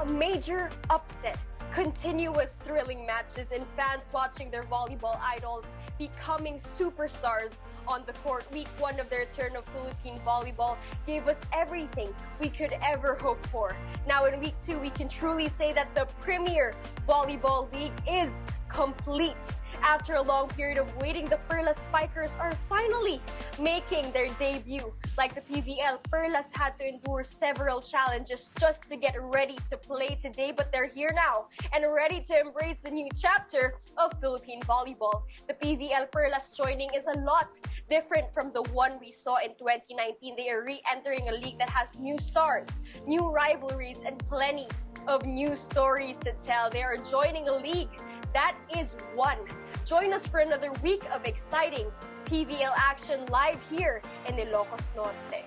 major upset, continuous thrilling matches, and fans watching their volleyball idols becoming superstars on the court. Week 1 of the return of Philippine volleyball gave us everything we could ever hope for. Now in Week 2, we can truly say that the Premier Volleyball League is complete. After a long period of waiting, the Perlas Spikers are finally making their debut. Like the PVL, Perlas had to endure several challenges just to get ready to play today, but they're here now and ready to embrace the new chapter of Philippine volleyball. The PVL Perlas joining is a lot different from the one we saw in 2019. They are re-entering a league that has new stars, new rivalries, and plenty of new stories to tell. They are joining a league that is one. Join us for another week of exciting PVL action live here in Ilocos Norte.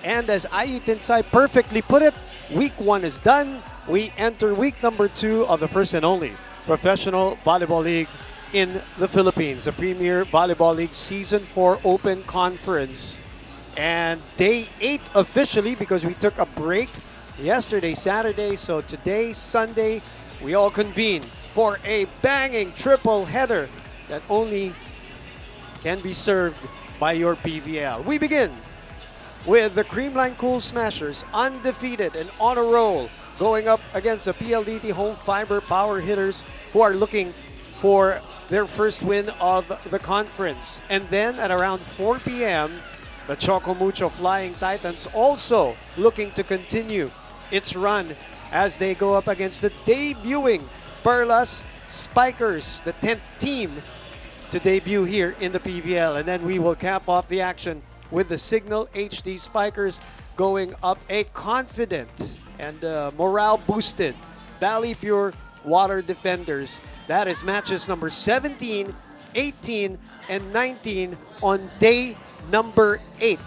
And as Ayutinsay perfectly put it, Week 1 is done. We enter week number 2 of the first and only Professional Volleyball League in the Philippines, the Premier Volleyball League Season 4 Open Conference. And day 8 officially, because we took a break yesterday, Saturday. So today, Sunday, we all convene for a banging triple header that only can be served by your PVL. We begin with the Creamline Cool Smashers, undefeated and on a roll, going up against the Pldt home Fibr power hitters, who are looking for their first win of the conference. And then at around 4 p.m., the Choco Mucho Flying Titans also looking to continue its run as they go up against the debuting Perlas Spikers, the 10th team to debut here in the PVL. And then we will cap off the action with the Signal HD Spikers going up a confident and morale-boosted Valley Pure Water Defenders. That is matches number 17, 18, and 19 on day number 8.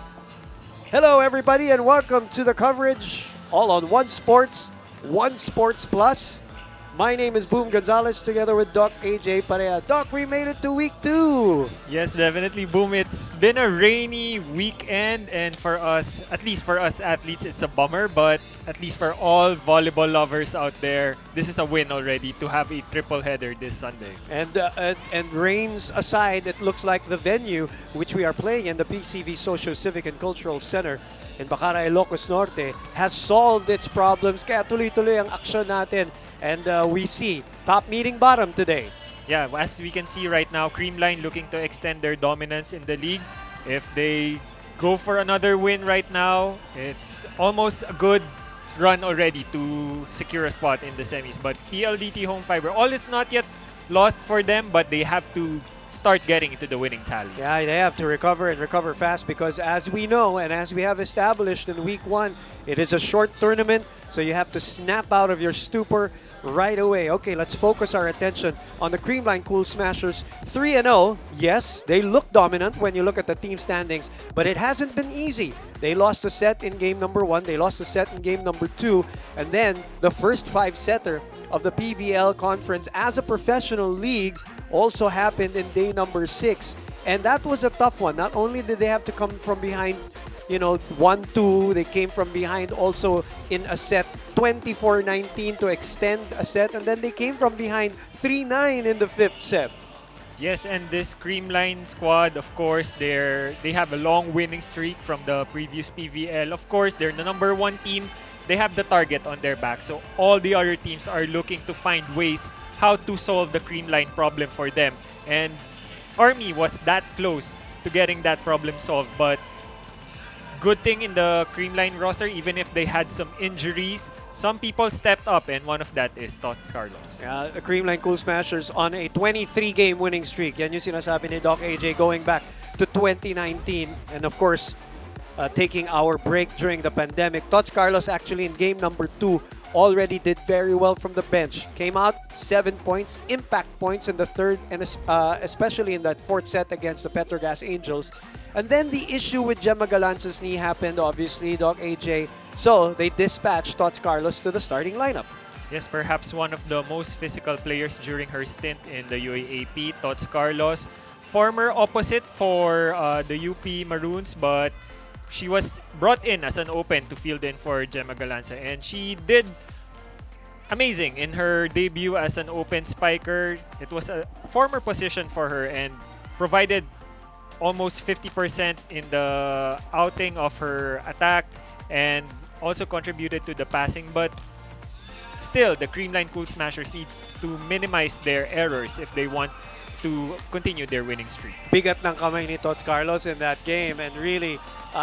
Hello, everybody, and welcome to the coverage all on One Sports, One Sports Plus. My name is Boom Gonzalez together with Doc AJ Parea. Doc, we made it to week 2. Yes, definitely, Boom. It's been a rainy weekend, and for us, at least for us athletes, it's a bummer. But at least for all volleyball lovers out there, this is a win already to have a triple header this Sunday. And rains aside, it looks like the venue which we are playing in, the PCV Social Civic and Cultural Center in Bacara, Ilocos Norte, has solved its problems. Kaya tuloy-tuloy ang aksyon natin. And we see top meeting bottom today. Yeah, as we can see right now, Creamline looking to extend their dominance in the league. If they go for another win right now, it's almost a good run already to secure a spot in the semis. But PLDT home Fibr, all is not yet lost for them, but they have to start getting into the winning tally. Yeah, they have to recover and recover fast, because as we know and as we have established in week 1, it is a short tournament, so you have to snap out of your stupor right away. Okay, let's focus our attention on the Creamline Cool Smashers. 3-0. Yes, they look dominant when you look at the team standings, but it hasn't been easy. They lost a set in game number 1, they lost a set in game number 2, and then the first 5-setter of the PVL conference as a professional league also happened in day number 6. And that was a tough one. Not only did they have to come from behind, 1-2, they came from behind also in a set 24-19 to extend a set, and then they came from behind 3-9 in the 5th set. Yes, and this Creamline squad, of course, they have a long winning streak from the previous PVL. Of course, they're the number one team. They have the target on their back. So all the other teams are looking to find ways how to solve the Creamline problem for them. And Army was that close to getting that problem solved, but good thing in the Creamline roster, even if they had some injuries, some people stepped up, and one of that is Tots Carlos. The Creamline Cool Smashers on a 23-game winning streak. Yan yung sinasabi ni Doc AJ going back to 2019. And of course, taking our break during the pandemic. Tots Carlos actually in game number 2 already did very well from the bench. Came out 7 points, impact points in the third, and especially in that fourth set against the Petrogas Angels. And then the issue with Gemma Galanza's knee happened, obviously, Doc AJ. So they dispatched Tots Carlos to the starting lineup. Yes, perhaps one of the most physical players during her stint in the UAAP, Tots Carlos. Former opposite for the UP Maroons, but she was brought in as an open to field in for Gemma Galanza, and she did amazing in her debut as an open spiker. It was a former position for her and provided almost 50% in the outing of her attack and also contributed to the passing. But still, the Creamline Cool Smashers need to minimize their errors if they want to continue their winning streak. Bigat ng kamay ni Tots Carlos in that game and really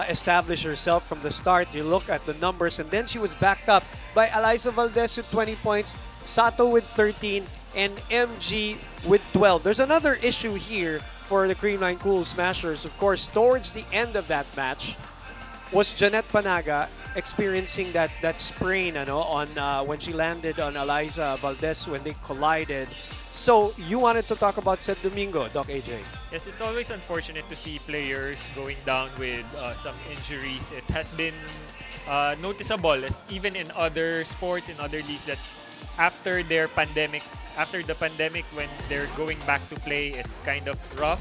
establish herself from the start. You look at the numbers, and then she was backed up by Eliza Valdez with 20 points, Sato with 13, and MG with 12. There's another issue here for the Creamline Cool Smashers. Of course, towards the end of that match, was Janet Panaga experiencing that sprain on when she landed on Eliza Valdez when they collided. So you wanted to talk about St. Domingo, Doc AJ. Yes, it's always unfortunate to see players going down with some injuries. It has been noticeable, even in other sports, in other leagues, that after the pandemic, when they're going back to play, it's kind of rough.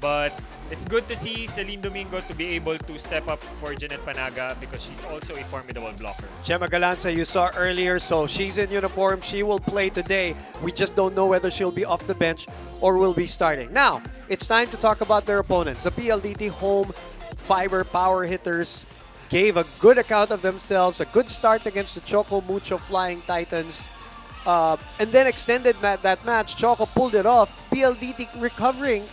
But it's good to see Celine Domingo to be able to step up for Janet Panaga because she's also a formidable blocker. Gemma Galanza, you saw earlier, so she's in uniform. She will play today. We just don't know whether she'll be off the bench or will be starting. Now, it's time to talk about their opponents. The PLDT home Fibr power hitters gave a good account of themselves, a good start against the Choco Mucho Flying Titans. And then extended that match. Choco pulled it off. PLDT recovering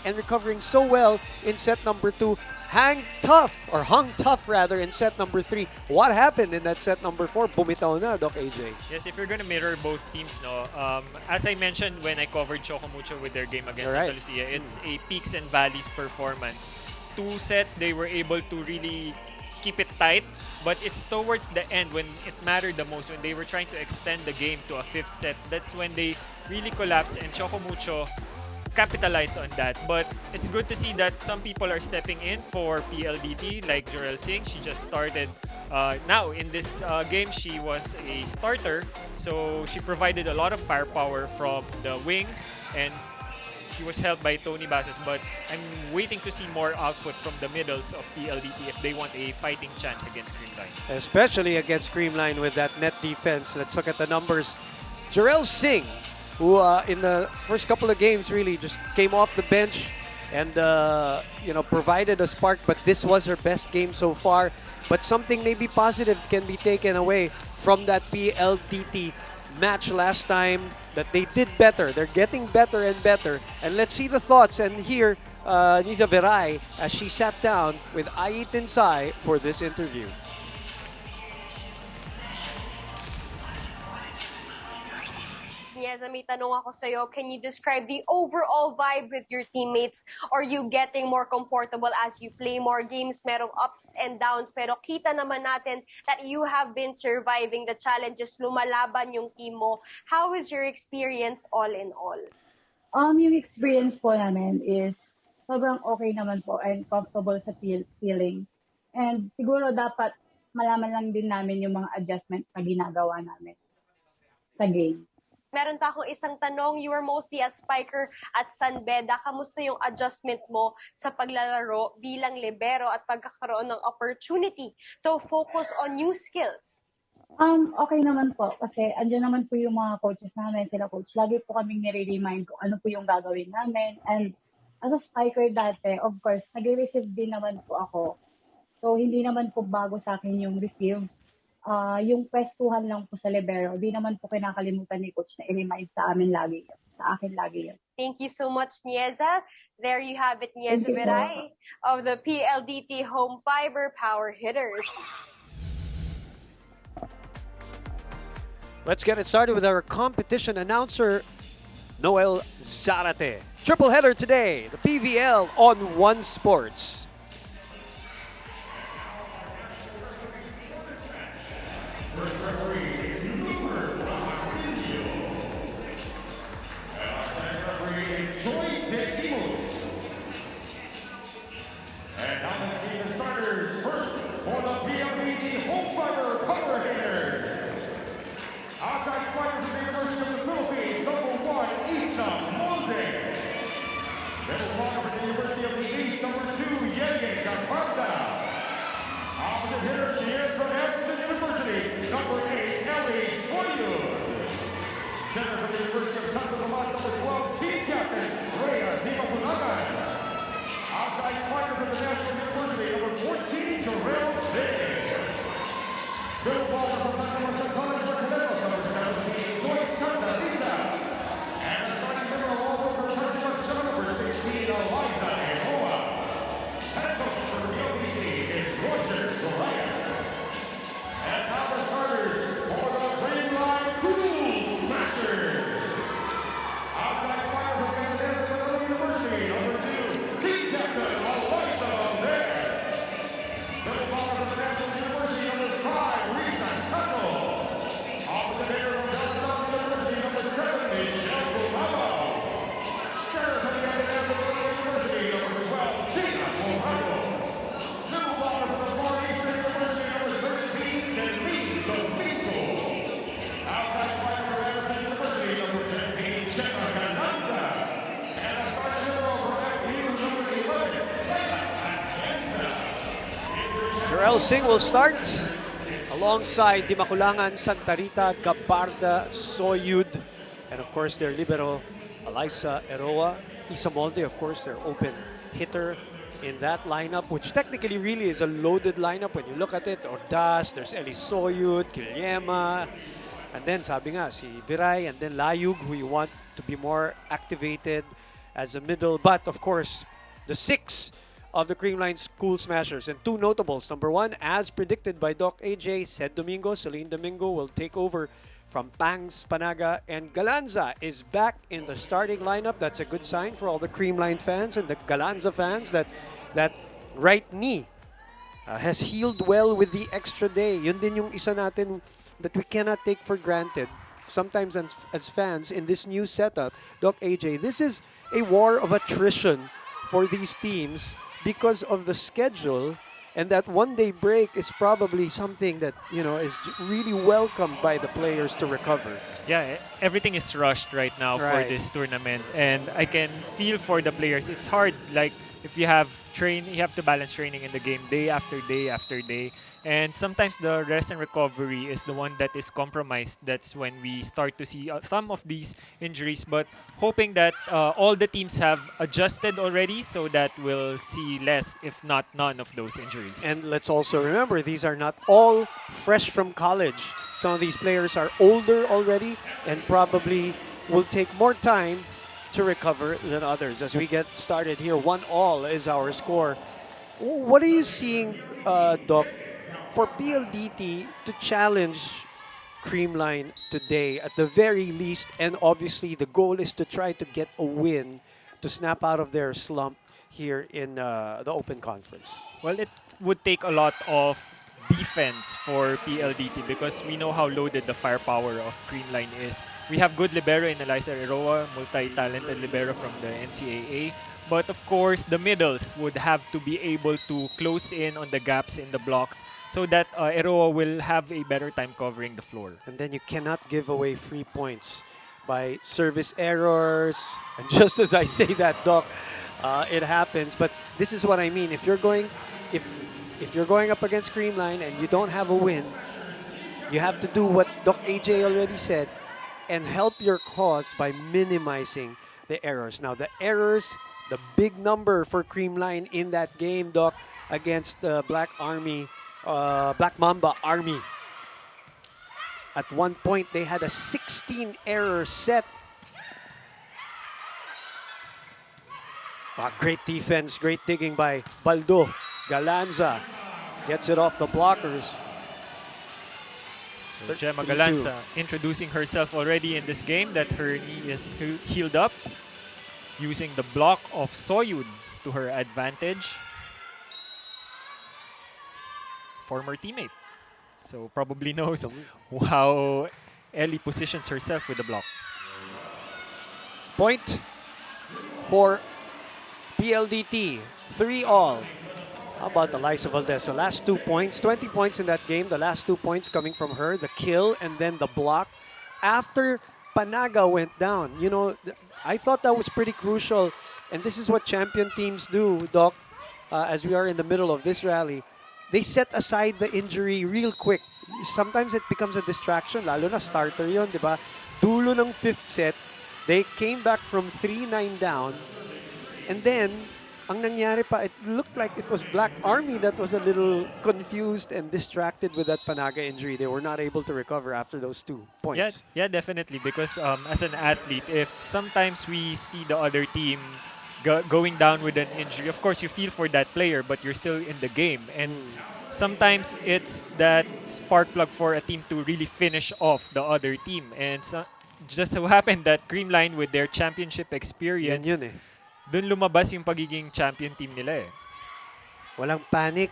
so well in set number 2. Hung tough in set number 3. What happened in that set number 4? Bumitaw na, Doc AJ. Yes, if you're gonna mirror both teams, as I mentioned when I covered Choco Mucho with their game against Santa Lucia, it's a peaks and valleys performance. 2 sets, they were able to really keep it tight, but it's towards the end when it mattered the most, when they were trying to extend the game to a 5th set. That's when they really collapsed, and Choco Mucho capitalized on that. But it's good to see that some people are stepping in for PLDT, like Jorel Singh. She just started now in this game. She was a starter, so she provided a lot of firepower from the wings, and she was helped by Tony Basses, but I'm waiting to see more output from the middles of PLDT if they want a fighting chance against Creamline. Especially against Creamline with that net defense. Let's look at the numbers. Jorel Singh, who in the first couple of games really just came off the bench and provided a spark, but this was her best game so far. But something maybe positive can be taken away from that PLDT match last time, that they did better. They're getting better and better. And let's see the thoughts and hear Niza Veray as she sat down with Ai Tinsay for this interview. Yes, may tanong ako sa'yo. Can you describe the overall vibe with your teammates? Are you getting more comfortable as you play more games? Merong ups and downs, pero kita naman natin that you have been surviving the challenges, lumalaban yung team mo. How is your experience all in all? Yung experience po namin is sobrang okay naman po and comfortable sa feeling. And siguro dapat malaman lang din namin yung mga adjustments na ginagawa namin sa game. Meron pa akong isang tanong. You were mostly a spiker at San Beda. Kamusta yung adjustment mo sa paglalaro bilang libero at pagkakaroon ng opportunity to focus on new skills? Okay naman po kasi andyan naman po yung mga coaches namin, sila coach. Lagi po kaming nire-remind kung ano po yung gagawin namin. And as a spiker dati, of course, nag-receive din naman po ako. So, hindi naman po bago sa akin yung receive. Yung pwestuhan lang po sa libero, di naman po kinakalimutan ni coach na i-remind sa amin lagi yun. Sa akin lagi yun. Thank you so much, Nieza. There you have it, Thank Nieza you po. Viray of the PLDT Home Fiber Power Hitters. Let's get it started with our competition announcer, Noel Zarate. Triple header today, the PVL on One Sports. And now let's see the starters. First, for the PLDT Home Fiber Power Hitters. Outside strikers from the University of the Philippines, number 1, Isa Molde. Middle blocker from the University of the East, number 2, Yeye Gaparda. Opposite hitter, she is from Emerson University, number 8, Ellie Soyuz. Center from the University of Santo Tomas, number 12, team captain, Rhea Dimapulagan. Outside striker from the National University, number 14, Jarrell Singh. Middle baller from Santa Rosa College, Recoletos, number 17, Joyce Santa Rita. And the starting middle also from Santa Rosa, number 16, Eliza Eroa. Head coach for PLDT is Roger Goliath. And now the starters for the Creamline Cool Smashers. Outside striker from Canada University, number 2, team captain Eliza Valdez. Middle blocker from the National University, number 5, Risa Sato. Opposite hitter from Del South University, number 7, Michelle Gulabo. Center from the National University, number 12, Gina Morado. Middle blocker from the Far Eastern University, number 13, Celine Domingo. Outside striker from Emerson University, number 15, Gemma Galanza. And a starting liberal from FU, number 11, Leila Atienza. Jarrell Singh will start alongside Dimaculangan, Santa Rita, Gabarda, Soyud, and of course their libero, Eliza Eroa. Isa Molde, of course, their open hitter in that lineup, which technically really is a loaded lineup when you look at it. Ordas, there's Eli Soyud, Kilyema, and then sabi nga, si Viray, and then Layug, who you want to be more activated as a middle. But of course, the 6 of the Creamline School Smashers, and 2 notables. Number 1, as predicted by Doc AJ, Ced Domingo, Celine Domingo will take over from Pangs Panaga, and Galanza is back in the starting lineup. That's a good sign for all the Creamline fans and the Galanza fans that right knee has healed well with the extra day. Yun din yung isa natin that we cannot take for granted. Sometimes as fans in this new setup, Doc AJ, this is a war of attrition for these teams because of the schedule, and that one-day break is probably something that, you know, is really welcomed by the players to recover. Yeah, everything is rushed right now Right. for this tournament, and I can feel for the players. It's hard. Like if you have you have to balance training in the game day after day after day, and sometimes the rest and recovery is the one that is compromised. That's when we start to see some of these injuries. But hoping that all the teams have adjusted already, so that we'll see less, if not none, of those injuries. And let's also remember, these are not all fresh from college. Some of these players are older already and probably will take more time to recover than others. As we get started here, 1-1 is our score. What are you seeing, Doc, for PLDT to challenge Creamline today at the very least? And obviously the goal is to try to get a win to snap out of their slump here in the Open Conference. Well, it would take a lot of defense for PLDT because we know how loaded the firepower of Creamline is. We have good libero in Eliza Eroa, multi-talented libero from the NCAA. But of course, the middles would have to be able to close in on the gaps in the blocks so that Eroa will have a better time covering the floor. And then you cannot give away free points by service errors. And just as I say that, Doc, it happens. But this is what I mean. If you're going up against Creamline and you don't have a win, you have to do what Doc AJ already said and help your cause by minimizing the errors. Now, the errors The big number for Creamline in that game, Doc, against Black Mamba Army. At one point, they had a 16-error set. Great defense, great digging by Baldo. Galanza gets it off the blockers. So Gemma 3-2. Galanza introducing herself already in this game that her knee is healed up, using the block of Soyun to her advantage. Former teammate. So probably knows how Ellie positions herself with the block. Point for PLDT, 3-all. How about Elisa Valdez? The last 2 points, 20 points in that game. The last 2 points coming from her, the kill and then the block. After Panaga went down, you know, I thought that was pretty crucial. And this is what champion teams do, Doc, as we are in the middle of this rally. They set aside the injury real quick. Sometimes it becomes a distraction, lalo na starter yon, di ba? Dulo ng 5th set, they came back from 3-9 down. And then, ang nangyari pa, it looked like it was Black Army that was a little confused and distracted with that Panaga injury. They were not able to recover after those 2 points. Yeah, definitely. Because as an athlete, if sometimes we see the other team going down with an injury, of course you feel for that player, but you're still in the game. And sometimes it's that spark plug for a team to really finish off the other team. And so, just so happened that Creamline, with their championship experience, Yun eh. dun lumabas yung pagiging champion team nila eh. Walang panic.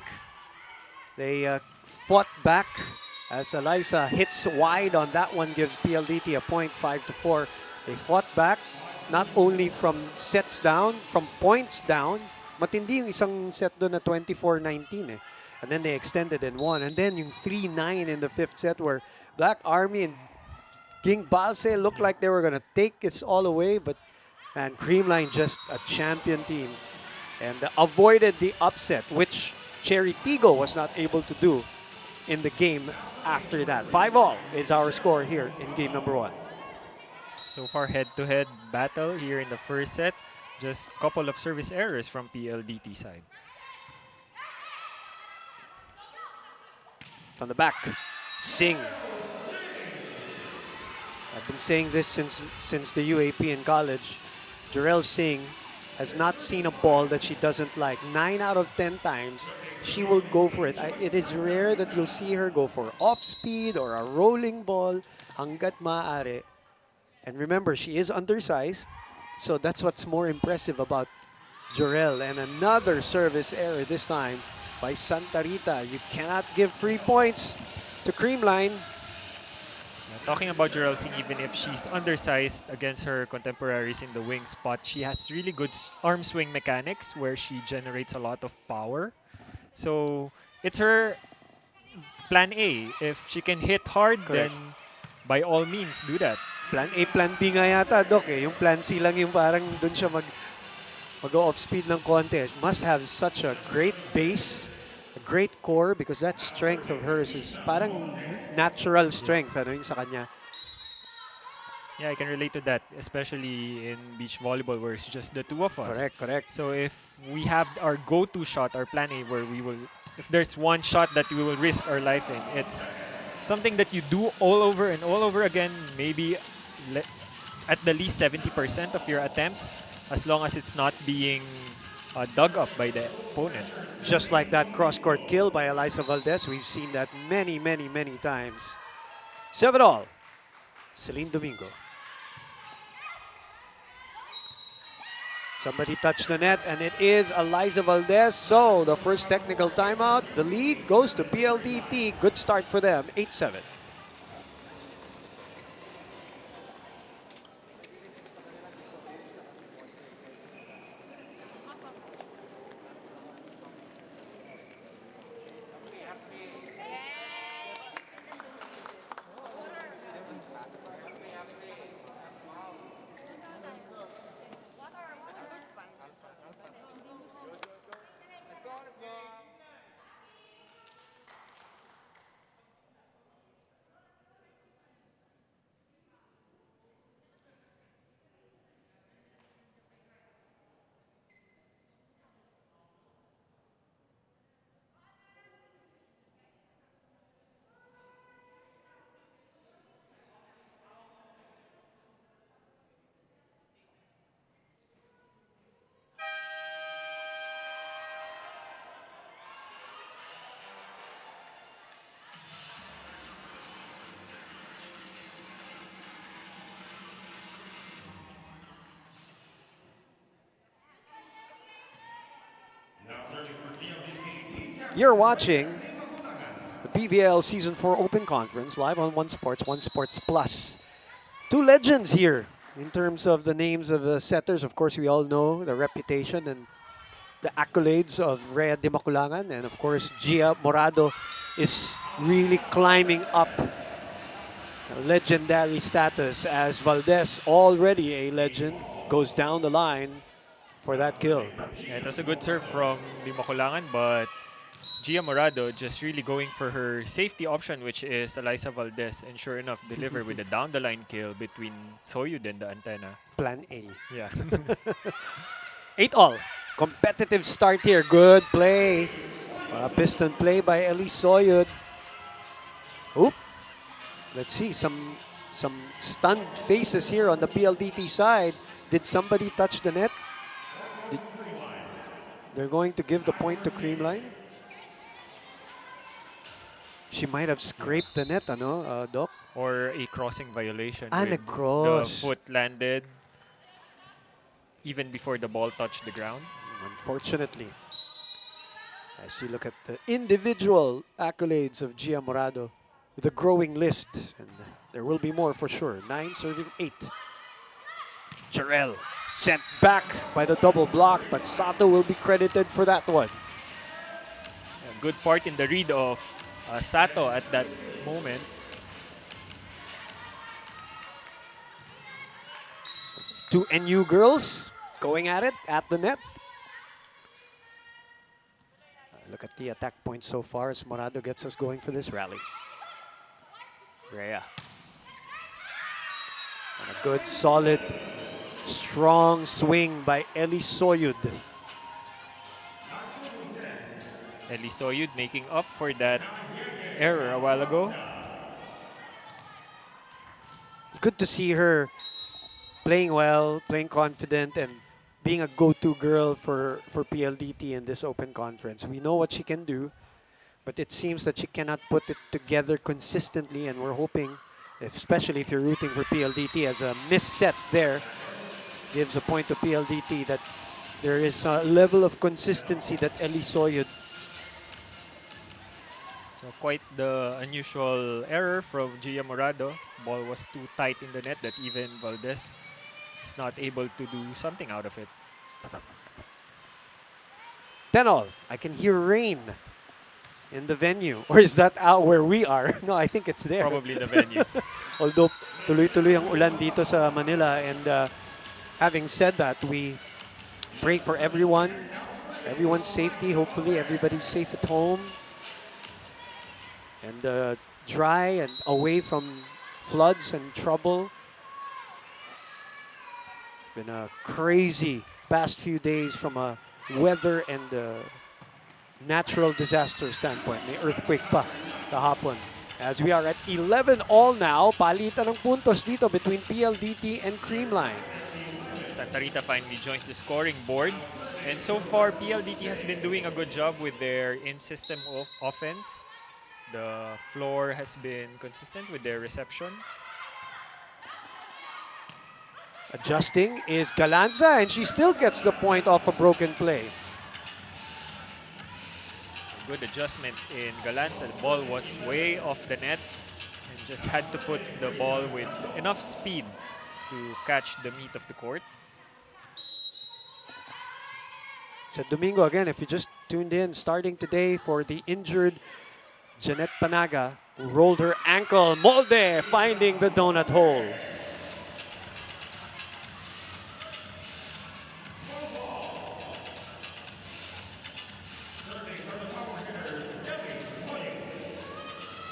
They fought back as Elisa hits wide on that one, gives PLDT a point, 5-4. They fought back, not only from sets down, from points down. Matindi yung isang set doon na 24-19 eh. And then they extended and won. And then yung 3-9 in the 5th set where Black Army and King Balse looked like they were going to take it all away, but and Creamline, just a champion team, and avoided the upset, which Cherry Tigo was not able to do in the game after that. 5-all is our score here in game number 1. So far, head-to-head battle here in the first set. Just a couple of service errors from PLDT side. From the back, Singh. I've been saying this since the UAP in college. Jarrell Singh has not seen a ball that she doesn't like. 9 out of 10 times, she will go for it. It is rare that you'll see her go for off-speed or a rolling ball, hanggat maaari. And remember, she is undersized, so that's what's more impressive about Jarrell. And another service error this time by Santa Rita. You cannot give free points to Creamline. Talking about Jarrell Singh, even if she's undersized against her contemporaries in the wing spot, she has really good arm swing mechanics where she generates a lot of power. So it's her plan A. If she can hit hard, Correct. then by all means, do that. Plan A, plan B nga yata, Doc eh. Yung plan C lang yung parang dun siya mag-off speed ng konti. Must have such a great base, a great core, because that strength of hers is parang natural strength ano yung sa kanya. Yeah, I can relate to that, especially in beach volleyball where it's just the two of us. Correct. So if we have our go-to shot, our plan A, where we will, if there's one shot that we will risk our life in, it's something that you do all over and all over again, maybe at the least 70% of your attempts, as long as it's not being dug up by the opponent. Just like that cross-court kill by Elisa Valdez. We've seen that many times. 7-all. Celine Domingo. Somebody touched the net, and it is Elisa Valdez. So the first technical timeout, the lead goes to PLDT. Good start for them, 8-7. You're watching the PVL Season 4 Open Conference live on One Sports, One Sports Plus. Two legends here in terms of the names of the setters. Of course, we all know the reputation and the accolades of Rhea de Maculangan, and of course, Gia Morado is really climbing up legendary status as Valdez, already a legend, goes down the line for that kill. Yeah, it was a good serve from Di Maculangan, but Gia Morado just really going for her safety option, which is Eliza Valdez, and sure enough, deliver with a down-the-line kill between Soyud and the antenna. Plan A. Yeah. 8-all. Competitive start here. Good play. Piston play by Ellie Soyud. Oop. Let's see some stunned faces here on the PLDT side. Did somebody touch the net? They're going to give the point to Creamline. She might have scraped the net, ano, Doc? Or a crossing violation. And a with cross. The foot landed even before the ball touched the ground. Unfortunately. As you look at the individual accolades of Gia Morado, the growing list, and there will be more for sure. 9 serving 8. Jarrell sent back by the double block, but Sato will be credited for that one. A good part in the read of Sato at that moment. Two NU girls going at it at the net. Look at the attack points so far as Morado gets us going for this rally. Rhea. And a good, solid, strong swing by Ellie Soyud. Ellie Soyud making up for that error a while ago. Good to see her playing well, playing confident, and being a go-to girl for PLDT in this open conference. We know what she can do, but it seems that she cannot put it together consistently, and we're hoping, especially if you're rooting for PLDT, as a missed set there gives a point to PLDT, that there is a level of consistency that Ellie Soyud. So quite the unusual error from Gia Morado. Ball was too tight in the net that even Valdez is not able to do something out of it. 10-all. I can hear rain in the venue. Or is that out where we are? No, I think it's there. Probably the venue. Although tuloy-tuloy ang ulan dito sa Manila, and having said that, we pray for everyone's safety. Hopefully everybody's safe at home and dry and away from floods and trouble. Been a crazy past few days from a weather and natural disaster standpoint. May earthquake pa kahapon. As we are at 11-all now, palitan ng puntos dito between PLDT and Creamline. Santa Rita finally joins the scoring board. And so far, PLDT has been doing a good job with their in-system offense. The floor has been consistent with their reception. Adjusting is Galanza, and she still gets the point off a broken play. Good adjustment in Galanza. The ball was way off the net and just had to put the ball with enough speed to catch the meat of the court. Sa Domingo, again, if you just tuned in, starting today for the injured Jeanette Panaga, who rolled her ankle. Molde finding the donut hole.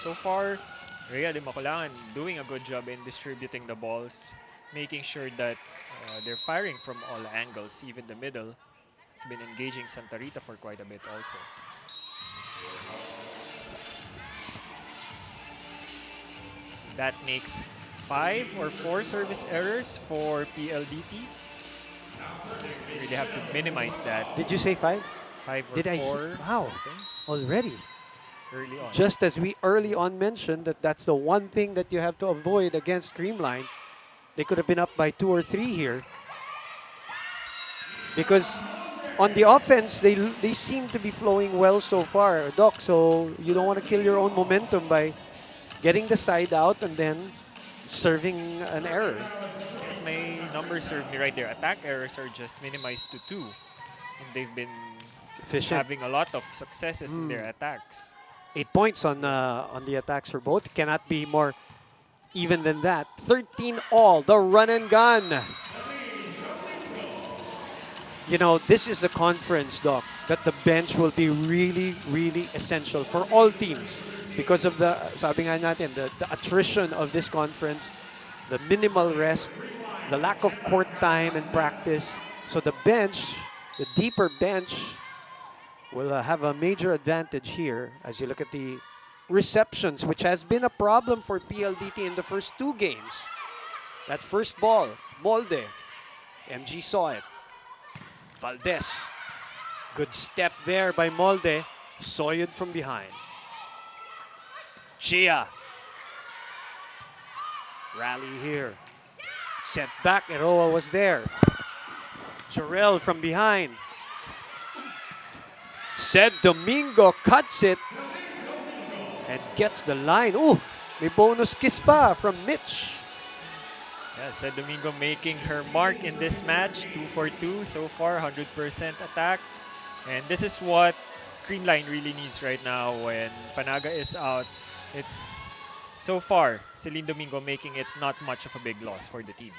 So far, Rhea de Maculangan doing a good job in distributing the balls, making sure that they're firing from all angles, even the middle. It's been engaging Santa Rita for quite a bit also. That makes 5 or 4 service errors for PLDT. You really have to minimize that. Did you say 5? 5 or Did 4. Wow, something already. early on. Just as we early on mentioned that that's the one thing that you have to avoid against Creamline. They could have been up by 2 or 3 here. Because on the offense, they seem to be flowing well so far, Doc. So you don't want to kill your own momentum by getting the side out and then serving an error. If my numbers serve me right there, attack errors are just minimized to 2. And they've been Efficient. having a lot of successes in their attacks. 8 points on the attacks for both. Cannot be more even than that. 13 all, the run and gun. You know, this is a conference, Doc, that the bench will be really, really essential for all teams because of the, sabi nga natin, the attrition of this conference, the minimal rest, the lack of court time and practice. So the bench, the deeper bench, will have a major advantage here as you look at the receptions, which has been a problem for PLDT in the first 2 games. That first ball, Molde, MG saw it. Valdez, good step there by Molde, Soyud from behind. Chia, rally here. Sent back, Eroa was there. Jarrell from behind. Said Domingo cuts it and gets the line. Ooh, may bonus kiss pa from Mitch. Yeah, Said Domingo making her mark in this match. 2 for 2 so far, 100% attack. And this is what Creamline really needs right now when Panaga is out. It's so far, Celine Domingo making it not much of a big loss for the team.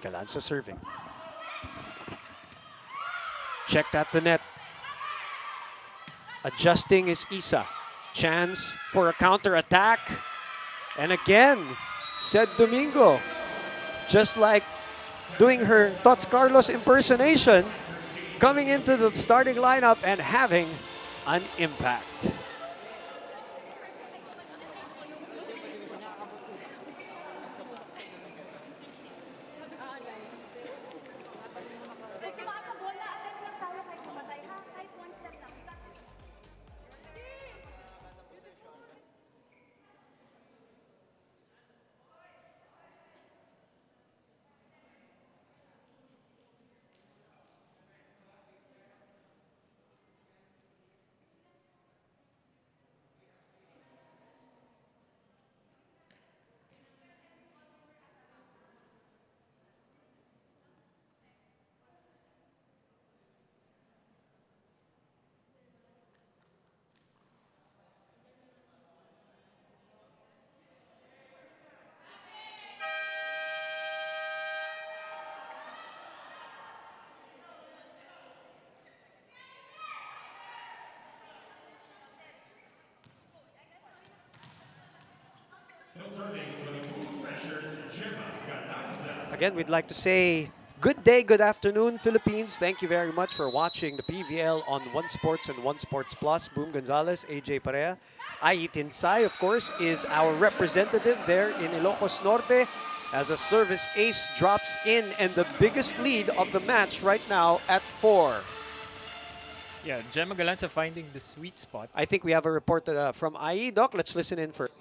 Galanza serving. Checked at the net. Adjusting is Isa. Chance for a counter attack. And again, Said Domingo, just like doing her Tots Carlos impersonation, coming into the starting lineup and having an impact. Again, we'd like to say good day, good afternoon, Philippines. Thank you very much for watching the PVL on One Sports and One Sports Plus. Boom Gonzalez, AJ Parea. Ai Tinsay, of course, is our representative there in Ilocos Norte as a service ace drops in and the biggest lead of the match right now at 4. Yeah, Gemma Galanza finding the sweet spot. I think we have a report from IE. Doc, let's listen in first.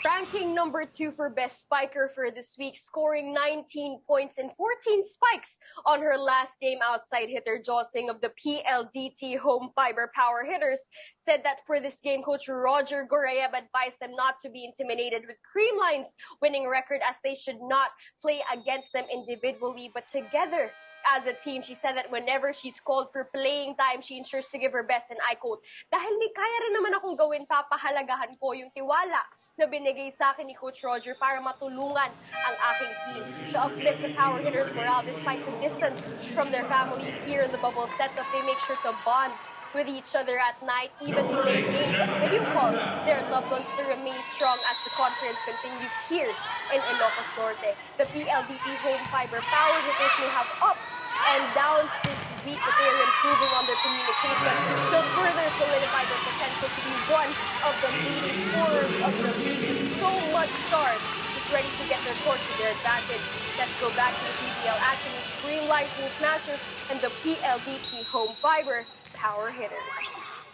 Ranking number 2 for best spiker for this week, scoring 19 points and 14 spikes on her last game outside hitter Josing of the PLDT Home Fiber Power Hitters, said that for this game, Coach Roger Goreyev advised them not to be intimidated with Creamline's winning record as they should not play against them individually but together as a team. She said that whenever she's called for playing time, she ensures to give her best, and I quote, "Dahil may kaya rin naman akong gawin, papahalagahan ko yung tiwala na binigay sa akin ni Coach Roger para matulungan ang aking team to uplift the power hitters' morale despite the distance from their families here in the bubble set that they make sure to bond with each other at night, even play games and video call their loved ones to remain strong as the conference continues here in Ilocos Norte. The PLDT Home Fiber Power Hitters may have ups and downs this week, but they are improving on their communication to further solidify their potential to be one of the leading scorers of the league with so much stars just ready to get their court to their advantage. Let's go back to the PBL action with Creamline Team Smashers and the PLDT Home Fiber Power Hitters.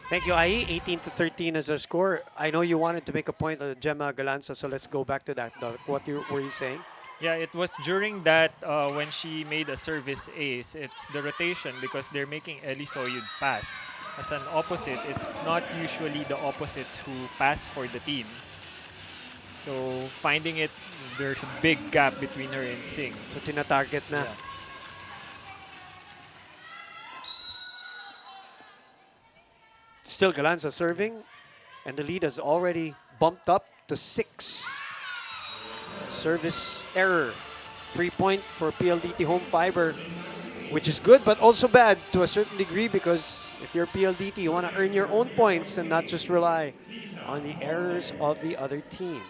Thank you, IE. 18-13 is our score. I know you wanted to make a point on Gemma Galanza, so let's go back to that. Doc. What were you saying? Yeah, it was during that when she made a service ace. It's the rotation because they're making Elisoyud pass. As an opposite, it's not usually the opposites who pass for the team. So finding it, there's a big gap between her and Singh. So tina-target na. Yeah. Still Galanza serving, and the lead has already bumped up to 6. Service error. Free point for PLDT home fiber, which is good but also bad to a certain degree, because if you're PLDT, you want to earn your own points and not just rely on the errors of the other team.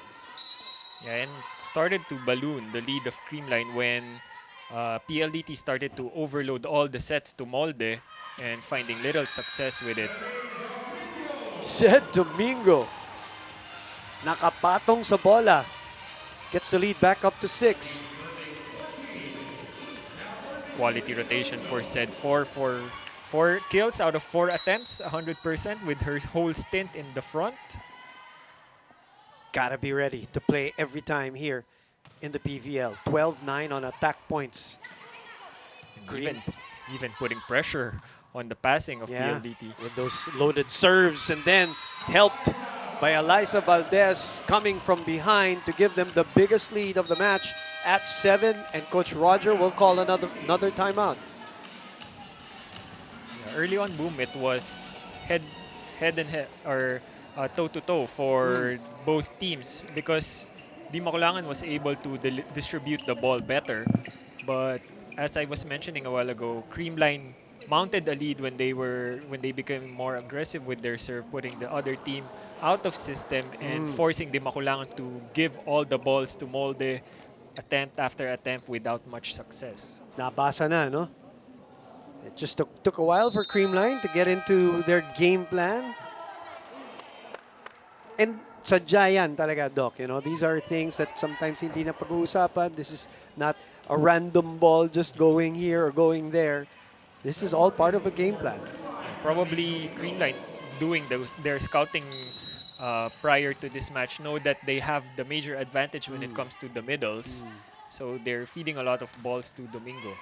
Yeah, and started to balloon the lead of Creamline when PLDT started to overload all the sets to Molde and finding little success with it. Said Domingo, nakapatong sa bola, gets the lead back up to 6. Quality rotation for said 4 kills out of 4 attempts, 100% with her whole stint in the front. Gotta be ready to play every time here in the PVL. 12-9 on attack points. Even putting pressure on the passing of PLDT. With those loaded serves, and then helped by Eliza Valdez coming from behind to give them the biggest lead of the match at 7, and Coach Roger will call another timeout. Yeah, early on, boom, it was head and head or toe to toe for both teams because Di Makulangan was able to distribute the ball better, but as I was mentioning a while ago, Creamline mounted a lead when they became more aggressive with their serve, putting the other team out of system and forcing Di Makulangan to give all the balls to Molde attempt after attempt without much success. Nabasa na, no? It just took a while for Creamline to get into their game plan. And sadya yan talaga, Doc. You know, these are things that sometimes hindi na pag-uusapan. This is not a random ball just going here or going there. This is all part of a game plan. Probably Creamline doing their scouting prior to this match know that they have the major advantage when it comes to the middles. So they're feeding a lot of balls to Domingo.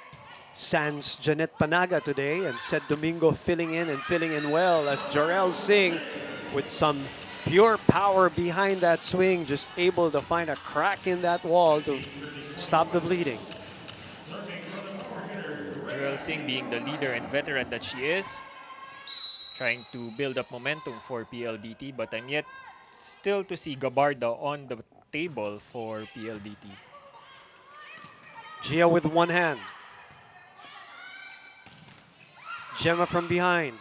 Sans Janet Panaga today, and said Domingo filling in well as Jarrell Singh with some pure power behind that swing, just able to find a crack in that wall to stop the bleeding. Jarrell Singh being the leader and veteran that she is, trying to build up momentum for PLDT, but I'm yet still to see Gabarda on the table for PLDT. Gia with one hand. Gemma from behind.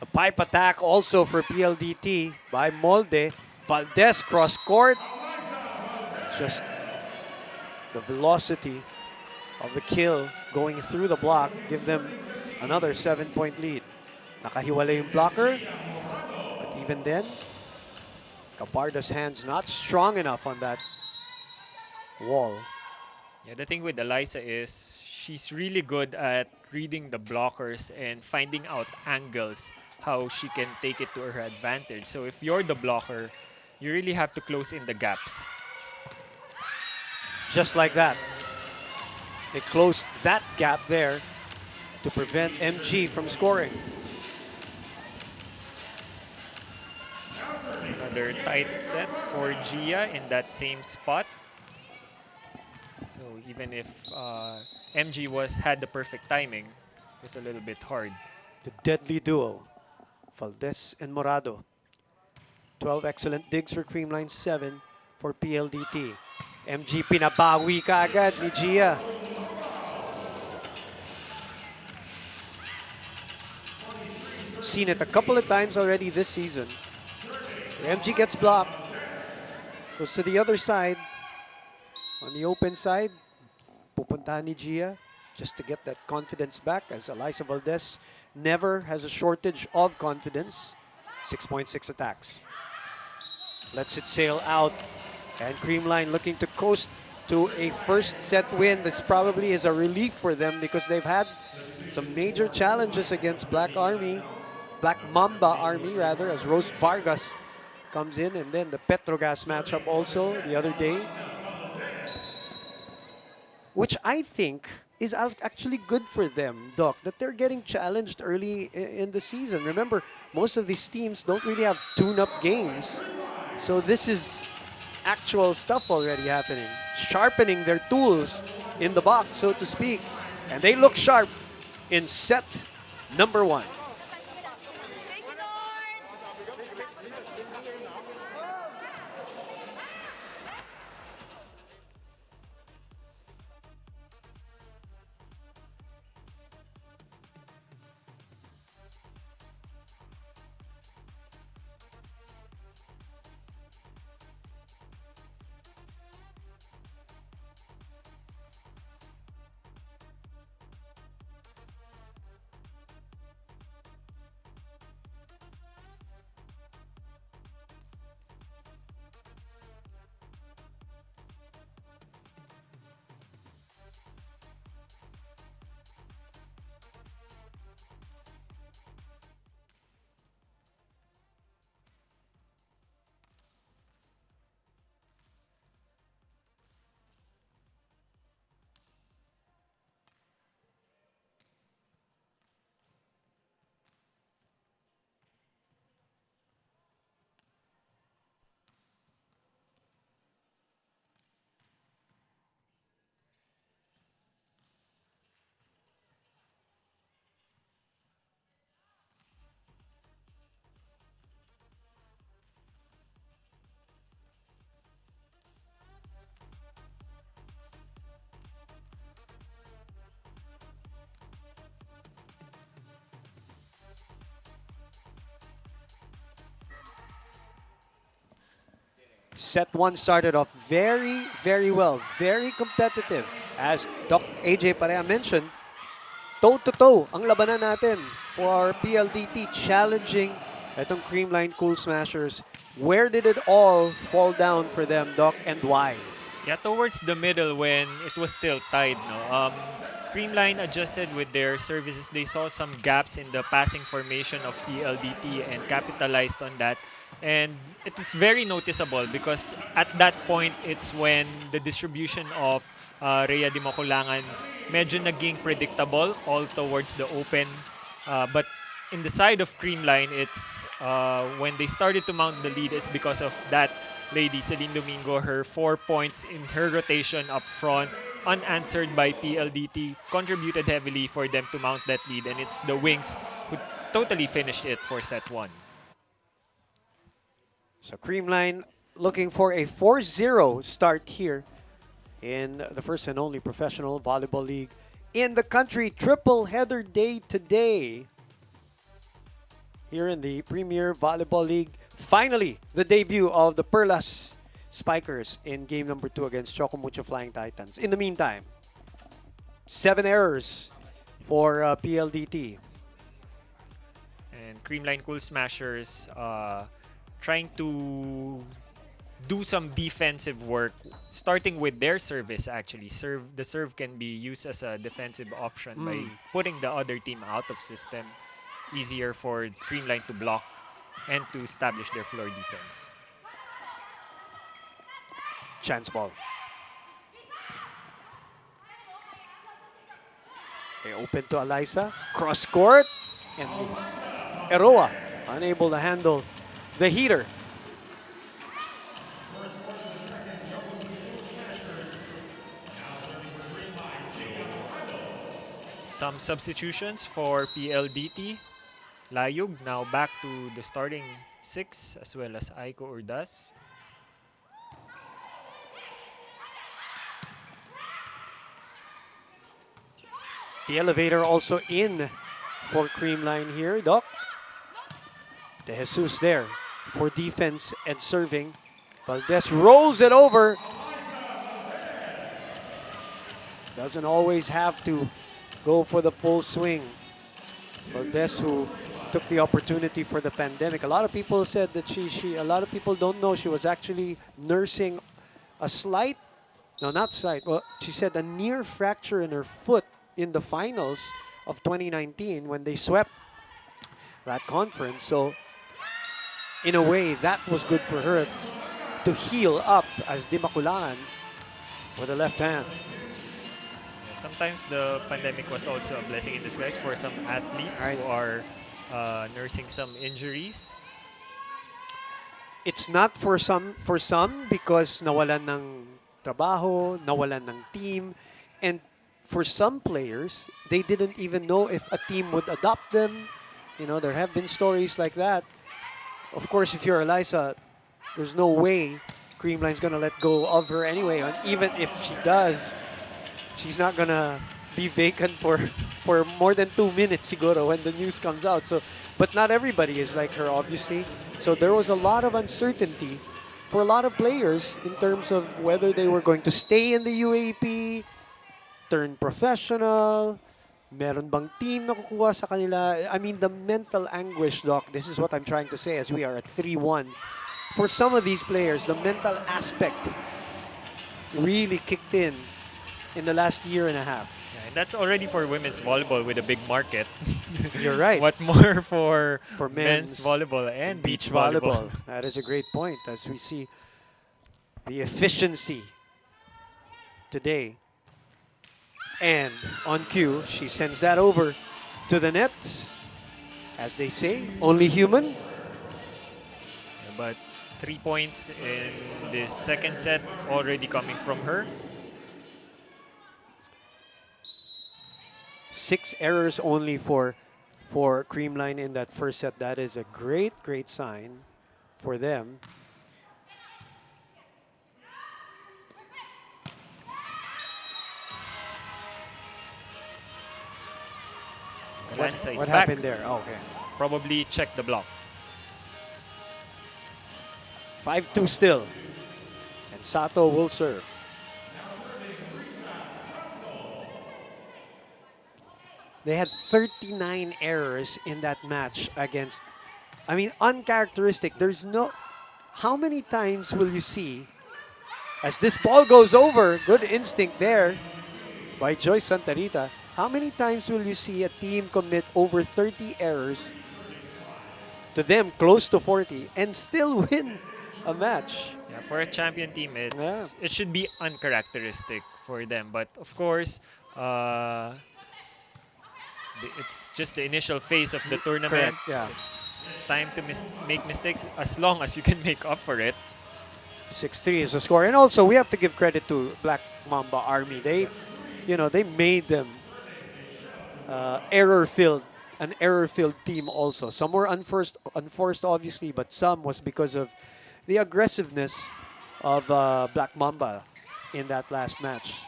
A pipe attack also for PLDT by Molde. Valdez cross court. Just the velocity of the kill going through the block give them another 7-point lead. Nakahiwalay yung blocker, but even then, Gabarda's hands not strong enough on that wall. Yeah, the thing with Eliza is she's really good at reading the blockers and finding out angles, how she can take it to her advantage. So if you're the blocker, you really have to close in the gaps. Just like that. They closed that gap there to prevent MG from scoring. Another tight set for Gia in that same spot. So even if MG had the perfect timing, it's a little bit hard. The deadly duo, Valdez and Morado. 12 excellent digs for Creamline, 7 for PLDT. MG pinabawi ka agad ni Gia. Seen it a couple of times already this season. MG gets blocked, goes to the other side. On the open side, pupuntahan ni Gia just to get that confidence back, as Eliza Valdez never has a shortage of confidence. 6.6 attacks. Lets it sail out, and Creamline looking to coast to a first set win. This probably is a relief for them because they've had some major challenges against Black Mamba Army rather, as Rose Vargas comes in, and then the Petrogas matchup also the other day. which I think is actually good for them, Doc, that they're getting challenged early in the season. Remember, most of these teams don't really have tune-up games. So this is actual stuff already happening. Sharpening their tools in the box, so to speak. And they look sharp in set number 1. Set 1 started off very, very well. Very competitive. As Doc AJ Parea mentioned, toe-to-toe ang labanan natin for PLDT, challenging itong Creamline Cool Smashers. Where did it all fall down for them, Doc, and why? Yeah, towards the middle when it was still tied, no. Creamline adjusted with their services. They saw some gaps in the passing formation of PLDT and capitalized on that. And it is very noticeable because at that point, it's when the distribution of Rhea Di Maculangan medyo naging predictable all towards the open. But in the side of Creamline, it's when they started to mount the lead, it's because of that lady, Celine Domingo, her 4 points in her rotation up front, unanswered by PLDT, contributed heavily for them to mount that lead. And it's the Wings who totally finished it for set 1. So Creamline looking for a 4-0 start here in the first and only professional volleyball league in the country. Triple header day today here in the Premier Volleyball League. Finally, the debut of the Perlas Spikers in game number 2 against Chocomucho Flying Titans. In the meantime, 7 errors for PLDT. And Creamline Cool Smashers trying to do some defensive work, starting with their service actually. The serve can be used as a defensive option by putting the other team out of system. Easier for Creamline to block and to establish their floor defense. Chance ball. They open to Eliza. Cross court. And Eroa unable to handle the heater. Some substitutions for PLDT. Layug now back to the starting 6 as well as Aiko Urdas. The elevator also in for Creamline here, Doc. De Jesus there for defense and serving. Valdez rolls it over. Doesn't always have to go for the full swing. Valdez, who took the opportunity for the pandemic. A lot of people said that a lot of people don't know she was actually nursing a slight, no, not slight, well, she said a near fracture in her foot in the finals of 2019 when they swept that conference. So in a way, that was good for her to heal up as Di Maculangan with the left hand. Sometimes the pandemic was also a blessing in disguise for some athletes Right. who are nursing some injuries. It's not for some because nawalan ng trabaho, nawalan ng team, and for some players, they didn't even know if a team would adopt them. You know, there have been stories like that. Of course, if you're Eliza, there's no way Creamline's gonna let go of her anyway. And even if she does, she's not gonna be vacant for more than 2 minutes, siguro, when the news comes out. So, but not everybody is like her, obviously. So there was a lot of uncertainty for a lot of players in terms of whether they were going to stay in the UAP, turn professional, meron bang team na kukuha sa kanila. I mean, the mental anguish, Doc, this is what I'm trying to say as we are at 3-1. For some of these players, the mental aspect really kicked in the last year and a half. Yeah, and that's already for women's volleyball with a big market. You're right. What more for men's men's volleyball and beach beach volleyball? That is a great point as we see the efficiency today. And on cue, she sends that over to the net. As they say, only human. But 3 points in this second set already coming from her. 6 errors only for Creamline in that first set. That is a great sign for them. Lanza is What back. happened there? Oh, okay. Probably check the block. 5-2 still. And Sato will serve. They had 39 errors in that match against, I mean, uncharacteristic. There's no, how many times will you see, as this ball goes over, good instinct there by Joyce Santa Rita, how many times will you see a team commit over 30 errors, to them close to 40, and still win a match? Yeah, for a champion team, it should be uncharacteristic for them. But of course, it's just the initial phase of the tournament. Correct, yeah. It's time to make mistakes as long as you can make up for it. 6-3 is the score. And also, we have to give credit to Black Mamba Army. They made them error-filled, an error-filled team also. Some were unforced, obviously, but some was because of the aggressiveness of Black Mamba in that last match.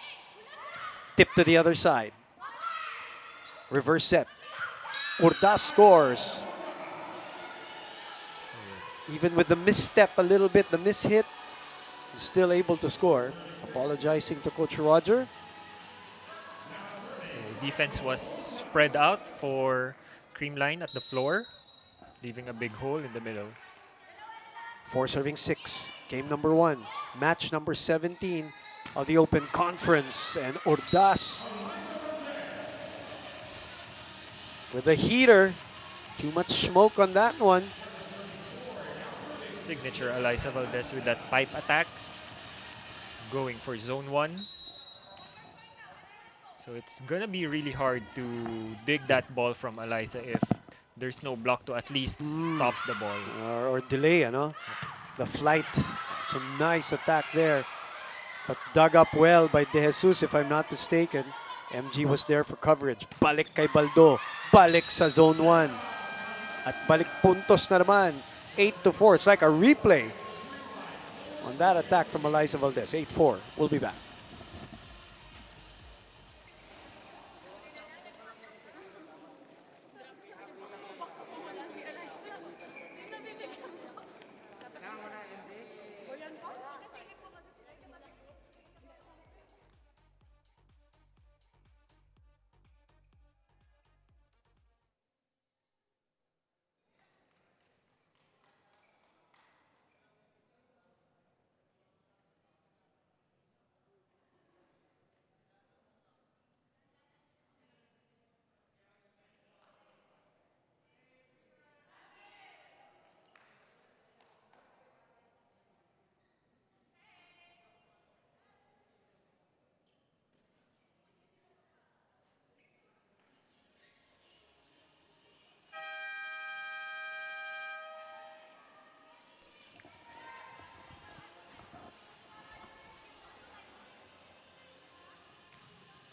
Tip to the other side. Reverse set. Urdas scores. Even with the misstep a little bit, the mishit, still able to score. Apologizing to Coach Roger. Defense was spread out for Creamline at the floor, leaving a big hole in the middle. 4 serving 6. Game number 1. Match number 17 of the Open Conference. And Urdas with a heater. Too much smoke on that one. Signature Eliza Valdez with that pipe attack. Going for zone 1. So it's going to be really hard to dig that ball from Eliza if there's no block to at least stop the ball. Or delay, the flight. It's a nice attack there. But dug up well by De Jesus, if I'm not mistaken. MG was there for coverage. Balik kay Baldo. Balik sa zone 1. At balik puntos na naman. 8-4. It's like a replay on that attack from Eliza Valdez. 8-4. We'll be back.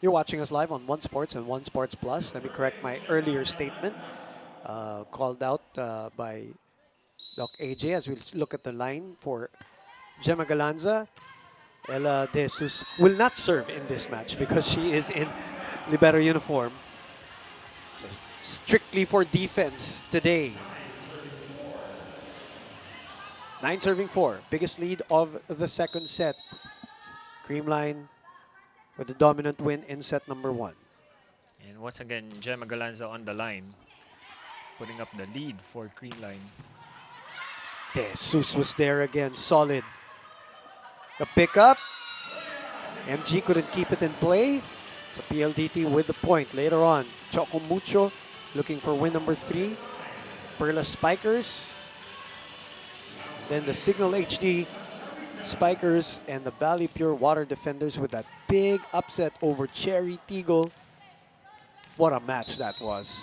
You're watching us live on One Sports and One Sports Plus. Let me correct my earlier statement, called out by Doc AJ as we look at the line for Gemma Galanza. Ella De Jesus will not serve in this match because she is in libero uniform. So strictly for defense today. 9 serving 4. Biggest lead of the second set. Creamline with the dominant win in set number 1. And once again, Gemma Galanza on the line, putting up the lead for Creamline. De Jesus was there again, solid. The pickup. MG couldn't keep it in play. So PLDT with the point later on. Choco Mucho looking for win number 3. Perla Spikers. Then the Signal HD Spikers and the Bali Pure Water Defenders with that big upset over Cherry Teagle. What a match that was.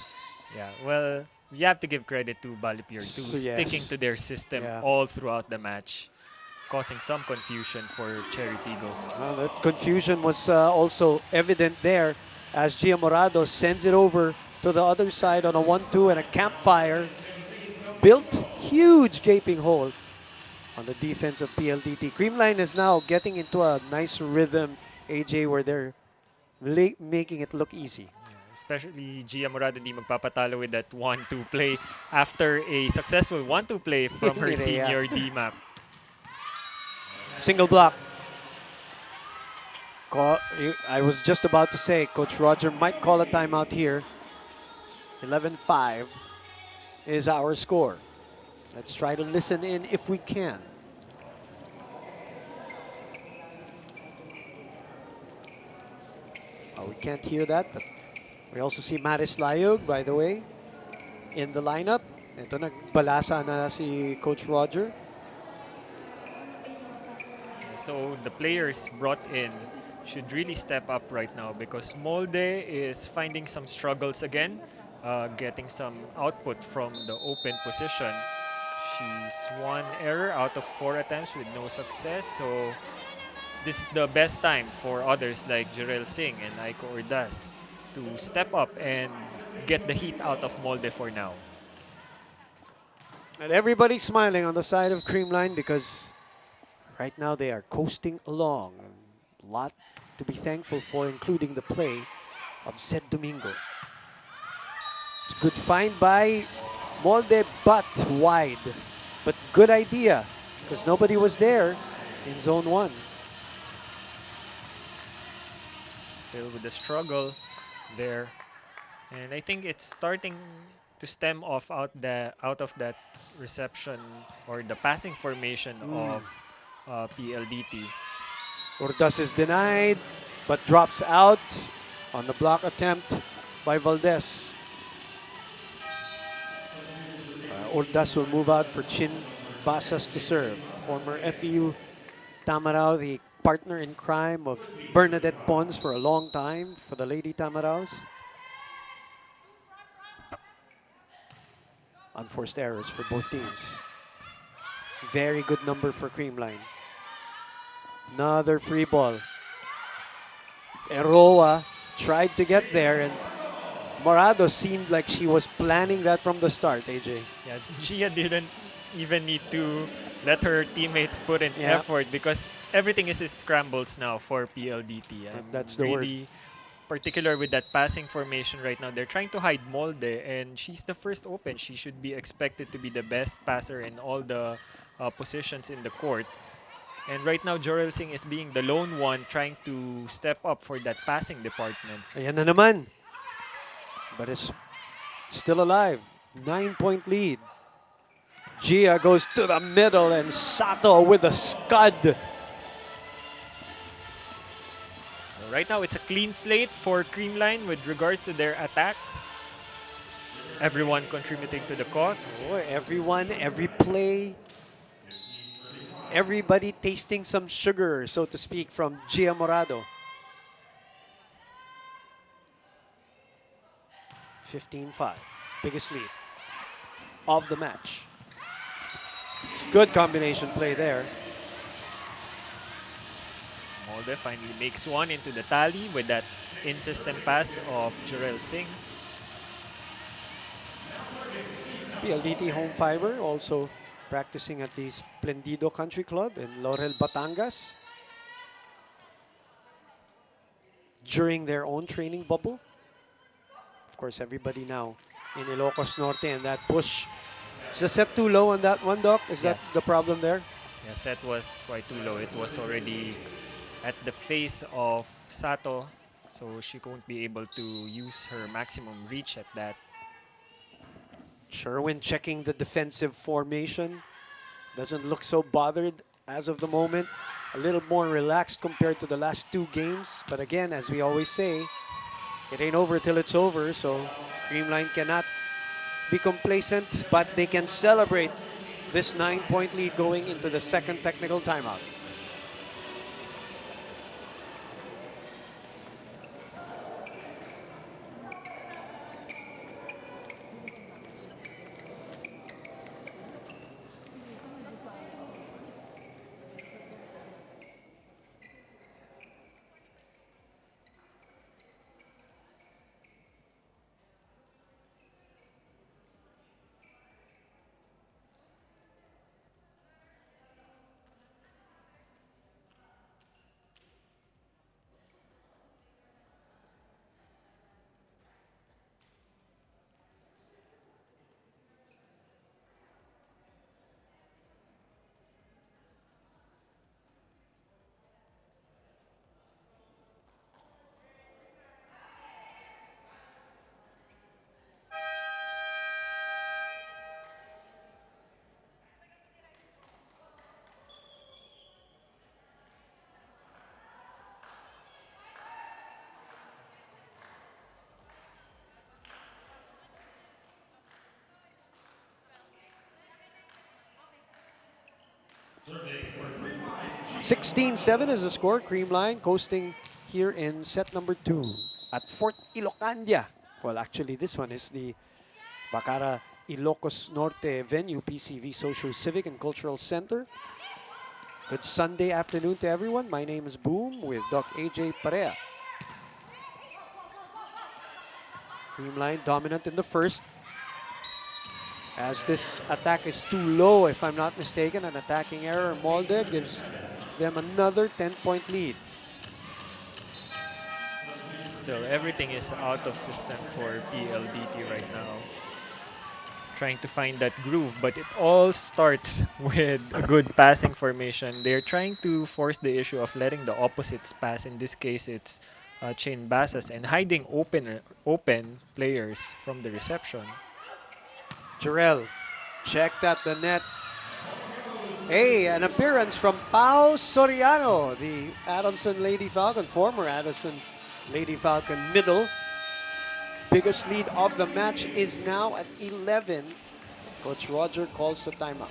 Yeah, well, you have to give credit to Balipure too, So, yes. sticking to their system Yeah. all throughout the match, causing some confusion for Cherry Teagle. Well, that confusion was also evident there as Gia Morado sends it over to the other side on a 1-2 and a campfire. Built huge gaping hole on the defense of PLDT. Creamline is now getting into a nice rhythm, AJ, where they're making it look easy. Especially Gia Morado hindi magpapatalo with that 1-2 play after a successful 1-2 play from her Yeah. senior D-map. Single block. I was just about to say, Coach Roger might call a timeout here. 11-5 is our score. Let's try to listen in if we can. Oh, we can't hear that, but we also see Maris Layog, by the way, in the lineup. Ito, nagbalasa na si Coach Roger. So the players brought in should really step up right now because Molde is finding some struggles again, getting some output from the open position. She's 1 error out of 4 attempts with no success. So this is the best time for others like Jarel Singh and Aiko Ordaz to step up and get the heat out of Molde for now. And everybody's smiling on the side of Creamline because right now they are coasting along. A lot to be thankful for, including the play of Zed Domingo. It's a good find by Molde, but wide. But good idea because nobody was there in zone 1. Still with the struggle there. And I think it's starting to stem off out of that reception or the passing formation of PLDT. Ordaz is denied, but drops out on the block attempt by Valdez. Ordaz will move out for Chin Basas to serve. Former FEU Tamarao, the partner in crime of Bernadette Pons for a long time for the Lady Tamaraos. Unforced errors for both teams. Very good number for Creamline. Another free ball. Eroa tried to get there and Morado seemed like she was planning that from the start, AJ. Yeah, Gia didn't even need to let her teammates put in effort because everything is scrambles now for PLDT. That's the word. Really particular with that passing formation right now. They're trying to hide Molde and she's the first open. She should be expected to be the best passer in all the positions in the court. And right now, Jorel Singh is being the lone one trying to step up for that passing department. Ayan na naman. But it's still alive. 9-point lead. Gia goes to the middle and Sato with a scud. So right now, it's a clean slate for Creamline with regards to their attack. Everyone contributing to the cause. Boy, everyone, every play. Everybody tasting some sugar, so to speak, from Gia Morado. 15-5. Biggest lead of the match. It's good combination play there. Molde finally makes one into the tally with that in-system pass of Jurel Singh. PLDT Home Fiber also practicing at the Splendido Country Club in Laurel, Batangas during their own training bubble. Of course, everybody now in Ilocos Norte, and that push. Is the set too low on that one, Doc? Is Yeah. that the problem there? Yeah, set was quite too low. It was already at the face of Sato, so she won't be able to use her maximum reach at that. Sherwin checking the defensive formation. Doesn't look so bothered as of the moment. A little more relaxed compared to the last two games. But again, as we always say, it ain't over till it's over. So Creamline cannot be complacent, but they can celebrate this 9-point lead going into the second technical timeout. Serving for Creamline, 16-7 is the score. Creamline coasting here in set number 2 at Fort Ilocandia. Well, actually, this one is the Bacara Ilocos Norte venue, PCV Social Civic and Cultural Center. Good Sunday afternoon to everyone. My name is Boom with Doc AJ Parea. Creamline dominant in the first. As this attack is too low, if I'm not mistaken, an attacking error. Molde gives them another 10-point lead. Still, everything is out of system for PLDT right now. Trying to find that groove, but it all starts with a good passing formation. They're trying to force the issue of letting the opposites pass. In this case, it's Chain Basas and hiding open players from the reception. Jarrell checked at the net. Hey, an appearance from Pao Soriano, the Adamson Lady Falcon, former Adamson Lady Falcon middle. Biggest lead of the match is now at 11. Coach Roger calls the timeout.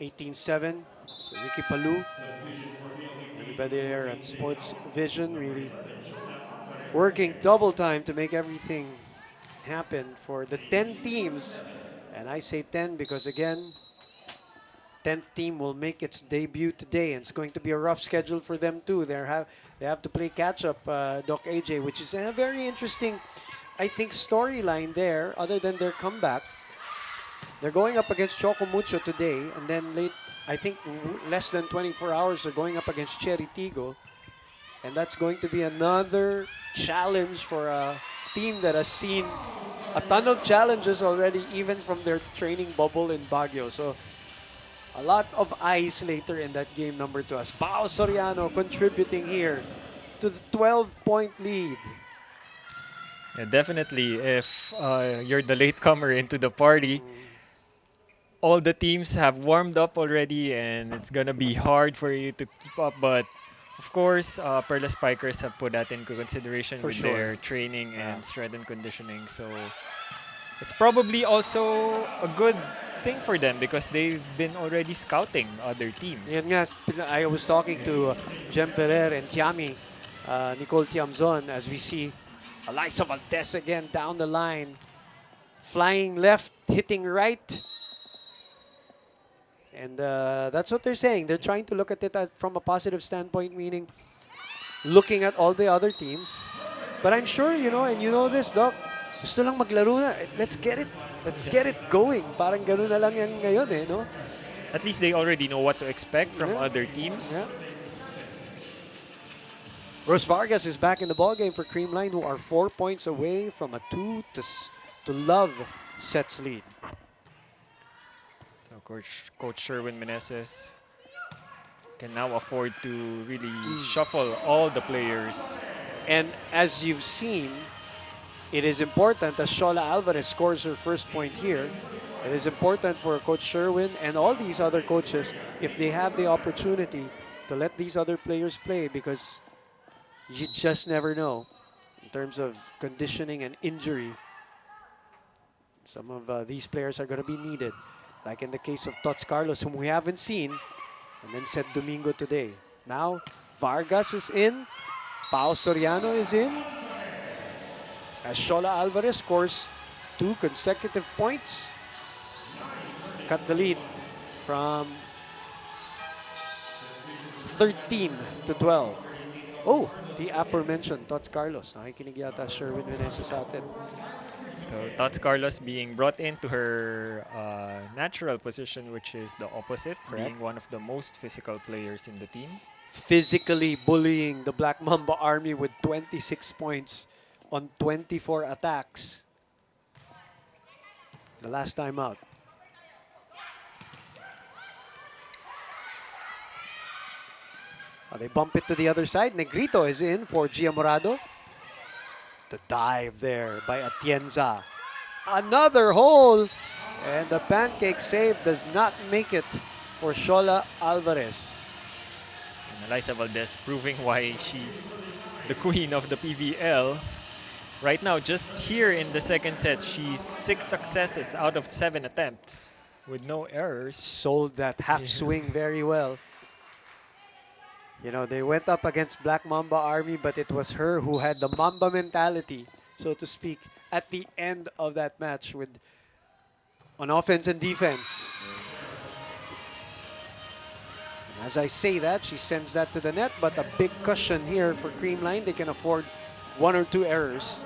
(18-7). So Ricky Palou, everybody there at Sports Vision, really working double time to make everything happen for the 10 teams. And I say 10 because, again, 10th team will make its debut today, and it's going to be a rough schedule for them too. They have to play catch-up, Doc AJ, which is a very interesting, I think, storyline there, other than their comeback. They're going up against Chocomucho today, and then I think less than 24 hours, they're going up against Cheritigo. And that's going to be another challenge for a team that has seen a ton of challenges already, even from their training bubble in Baguio. So a lot of eyes later in that game number 2 as Pao Soriano contributing here to the 12-point lead. Yeah, definitely, if you're the latecomer into the party, all the teams have warmed up already, and it's gonna be hard for you to keep up. But of course, Perla Spikers have put that into consideration For with sure. their training Yeah. and strength and conditioning. So it's probably also a good thing for them because they've been already scouting other teams. Yan nga, I was talking to Jem Ferrer and Tiami, Nicole Tiamzon, as we see Eliza Valdez again down the line. Flying left, hitting right. And that's what they're saying. They're trying to look at it from a positive standpoint, meaning looking at all the other teams. But I'm sure, and you know this, Doc, gusto lang maglaro na. Let's get it. Let's get it going. Parang ganun na lang yan ngayon, no? At least they already know what to expect from Yeah. other teams. Yeah. Rose Vargas is back in the ballgame for Creamline, who are 4 points away from a 2-love sets lead. So Coach Sherwin Meneses can now afford to really shuffle all the players. And as you've seen, it is important as Shola Alvarez scores her first point here. It is important for Coach Sherwin and all these other coaches, if they have the opportunity, to let these other players play, because you just never know in terms of conditioning and injury. Some of these players are going to be needed, like in the case of Tots Carlos, whom we haven't seen, and then Seth Domingo today. Now, Vargas is in. Pao Soriano is in. As Shola Alvarez scores 2 consecutive points. Cut the lead from 13 to 12. Oh, the aforementioned Tots Carlos. Nakikinig yata Sherwin Meneses sa atin. So Tots Carlos being brought into her natural position, which is the opposite, Correct. being one of the most physical players in the team. Physically bullying the Black Mamba Army with 26 points on 24 attacks. The last time out. They bump it to the other side. Negrito is in for Gia Morado. The dive there by Atienza. Another hole. And the pancake save does not make it for Shola Alvarez. And Eliza Valdez proving why she's the queen of the PVL. Right now, just here in the second set, she's 6 successes out of 7 attempts with no errors. Sold that half swing very well. They went up against Black Mamba Army, but it was her who had the Mamba mentality, so to speak, at the end of that match with on offense and defense. And as I say that, she sends that to the net, but a big cushion here for Creamline. They can afford 1 or 2 errors.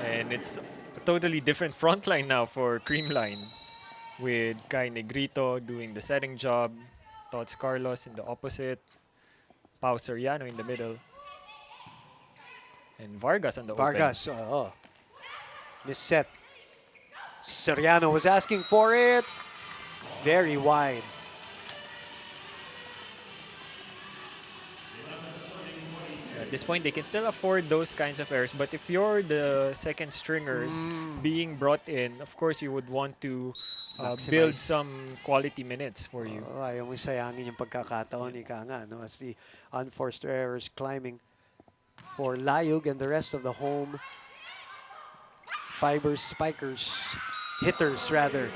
And it's a totally different front line now for Creamline, with Kai Negrito doing the setting job, Tots Carlos in the opposite, Pao Soriano in the middle, and Vargas on the Vargas, miss set. Soriano was asking for it. Very wide. At this point, they can still afford those kinds of errors. But if you're the second stringers being brought in, of course, you would want to build Maximize. some quality minutes for you. Ayaw mo sayangin yung pagkakataon, ika nga, no? As the unforced errors climbing for Layug and the rest of the home Fibr spikers, hitters rather.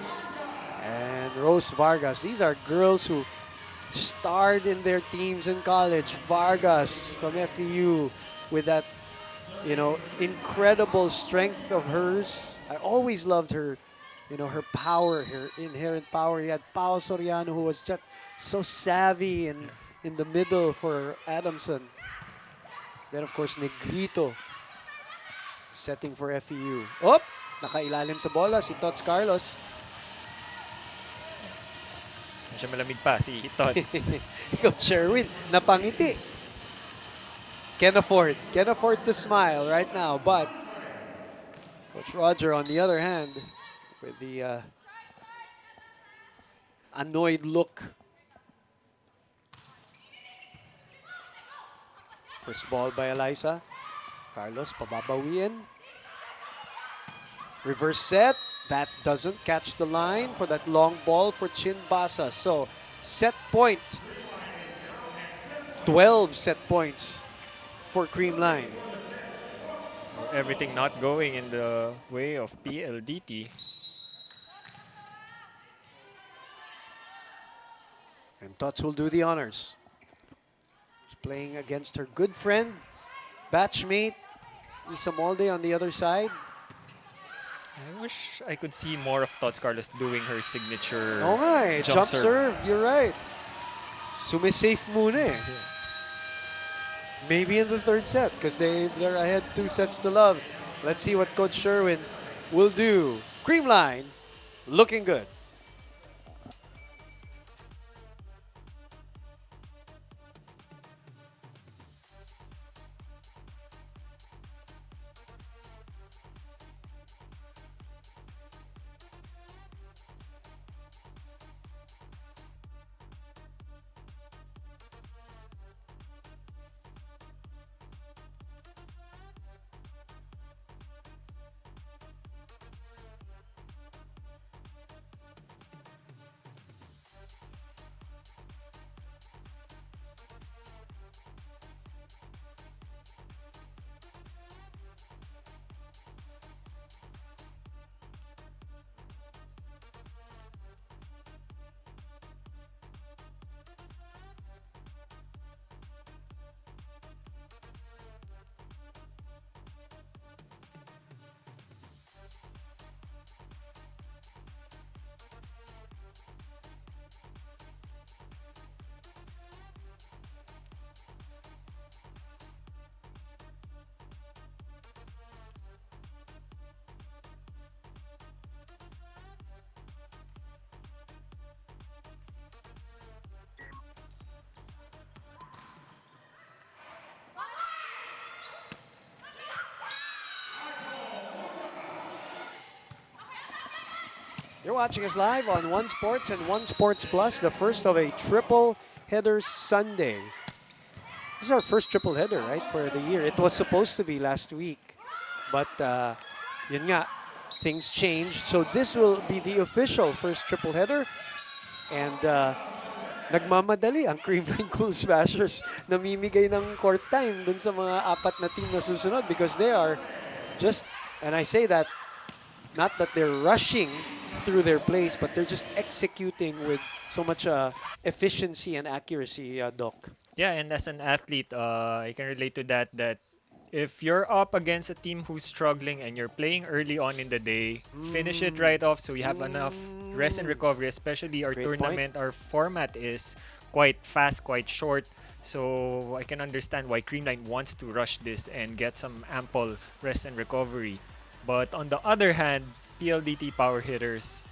And Rose Vargas, these are girls who starred in their teams in college. Vargas from FEU with that, incredible strength of hers. I always loved her, her power, her inherent power. You had Pao Soriano, who was just so savvy and in the middle for Adamson. Then, of course, Negrito setting for FEU. Oh, nakailalim sa bola si Tots Carlos. Siya malamig pa, si Tots. Coach Sherwin, napangiti. Can afford to smile right now, but Coach Roger, on the other hand, with the annoyed look. First ball by Eliza. Carlos, pababawiin. Reverse set. That doesn't catch the line for that long ball for Chinbasa. So set point, 12 set points for Creamline. Everything not going in the way of Pldt. And Tots will do the honors. She's playing against her good friend, batchmate, Isa Molde on the other side. I wish I could see more of Tots Carlos doing her signature Oo nga eh, jump serve. serve. You're right. Sumisafe muna eh. Maybe in the third set because they're ahead 2 sets to love. Let's see what Coach Sherwin will do. Creamline looking good. You're watching us live on One Sports and One Sports Plus, the first of a triple header Sunday. This is our first triple header, right, for the year. It was supposed to be last week, but yun nga, things changed. So this will be the official first triple header. And nagmamadali ang Creamline Cool Smashers. Namimigay ng court time dun sa mga apat na team na susunod because they are just, and I say that, not that they're rushing through their plays, but they're just executing with so much efficiency and accuracy, Doc. Yeah, and as an athlete, I can relate to that. That if you're up against a team who's struggling and you're playing early on in the day, finish it right off so you have enough rest and recovery. Especially our Great tournament, our format is quite fast, quite short. So I can understand why Creamline wants to rush this and get some ample rest and recovery. But on the other hand, PLDT power hitters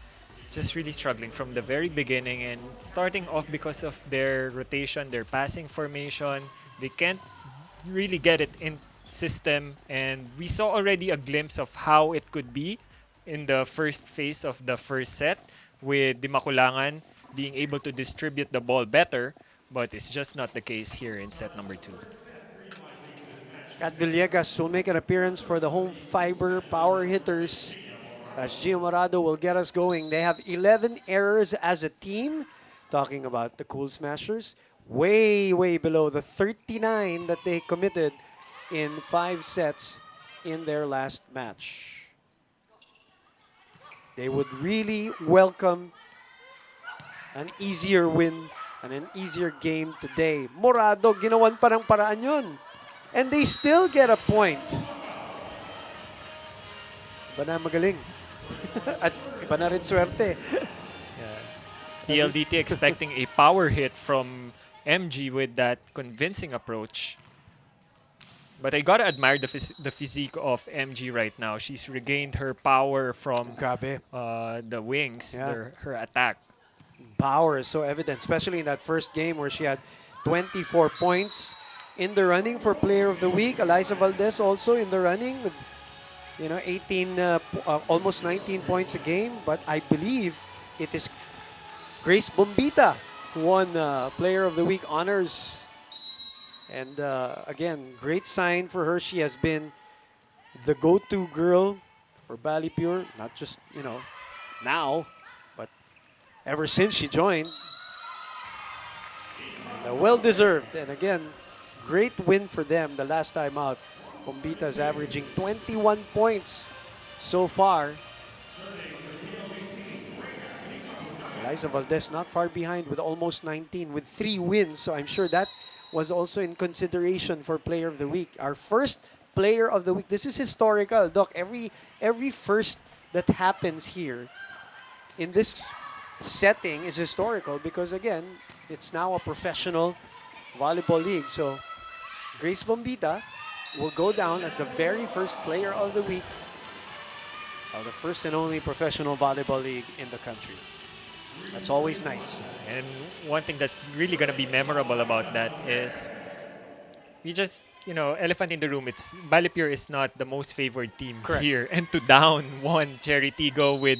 just really struggling from the very beginning and starting off because of their rotation, their passing formation. They can't really get it in system, and we saw already a glimpse of how it could be in the first phase of the first set with Di Makulangan being able to distribute the ball better, but it's just not the case here in set number 2. Kat Villegas will make an appearance for the home Fibr power hitters as Gio Morado will get us going. They have 11 errors as a team. Talking about the Cool Smashers, way below the 39 that they committed in 5 sets in their last match. They would really welcome an easier win and an easier game today. Morado, ginawan pa ng paraan yun. And they still get a point. Iba na magaling. At iba na rin swerte. PLDT expecting a power hit from MG with that convincing approach. But I gotta admire the physique of MG right now. She's regained her power from Grabe. the wings, Yeah. her attack. Power is so evident, especially in that first game where she had 24 points in the running for Player of the Week. Eliza Valdez also in the running with 18, almost 19 points a game. But I believe it is Grace Bombita who won Player of the Week honors. And again, great sign for her. She has been the go-to girl for for Pure, not just, now, but ever since she joined. And, well-deserved. And again, great win for them the last time out. Bombita's averaging 21 points so far. Eliza Valdez not far behind with almost 19 with 3 wins. So I'm sure that was also in consideration for Player of the Week. Our first Player of the Week. This is historical, Doc. Every first that happens here in this setting is historical because, again, it's now a professional volleyball league. So Grace Bombita will go down as the very first Player of the Week of the first and only professional volleyball league in the country. That's always nice. And one thing that's really going to be memorable about that is we just, elephant in the room. It's Pure is not the most favored team Correct. here. And to down one Cherry Tigo with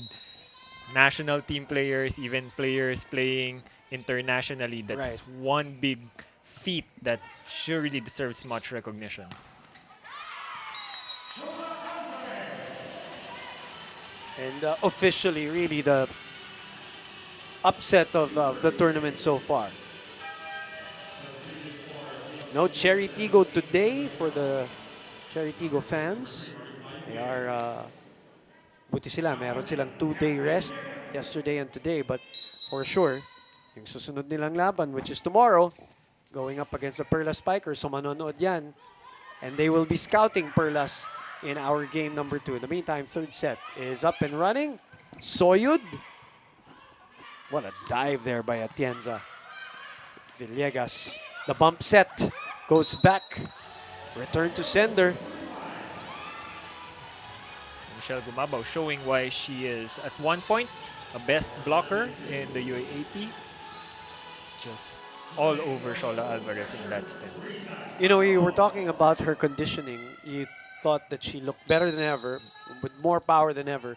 national team players, even players playing internationally, that's Right. one big feat that surely deserves much recognition. And officially, really, the upset of the tournament so far. No Cherry Tigo today for the Cherry Tigo fans. They are, buti sila, meron silang 2-day rest yesterday and today. But for sure, yung susunod nilang laban, which is tomorrow, going up against the Perlas Spikers. So manonood yan. And they will be scouting Perlas in our game number 2. In the meantime, third set is up and running. Soyud. What a dive there by Atienza. Villegas. The bump set goes back. Return to sender. Michelle Gumabaw showing why she is at one point a best blocker in the UAAP. Just all over Shola Alvarez in that stint. You were talking about her conditioning. You thought that she looked better than ever, with more power than ever.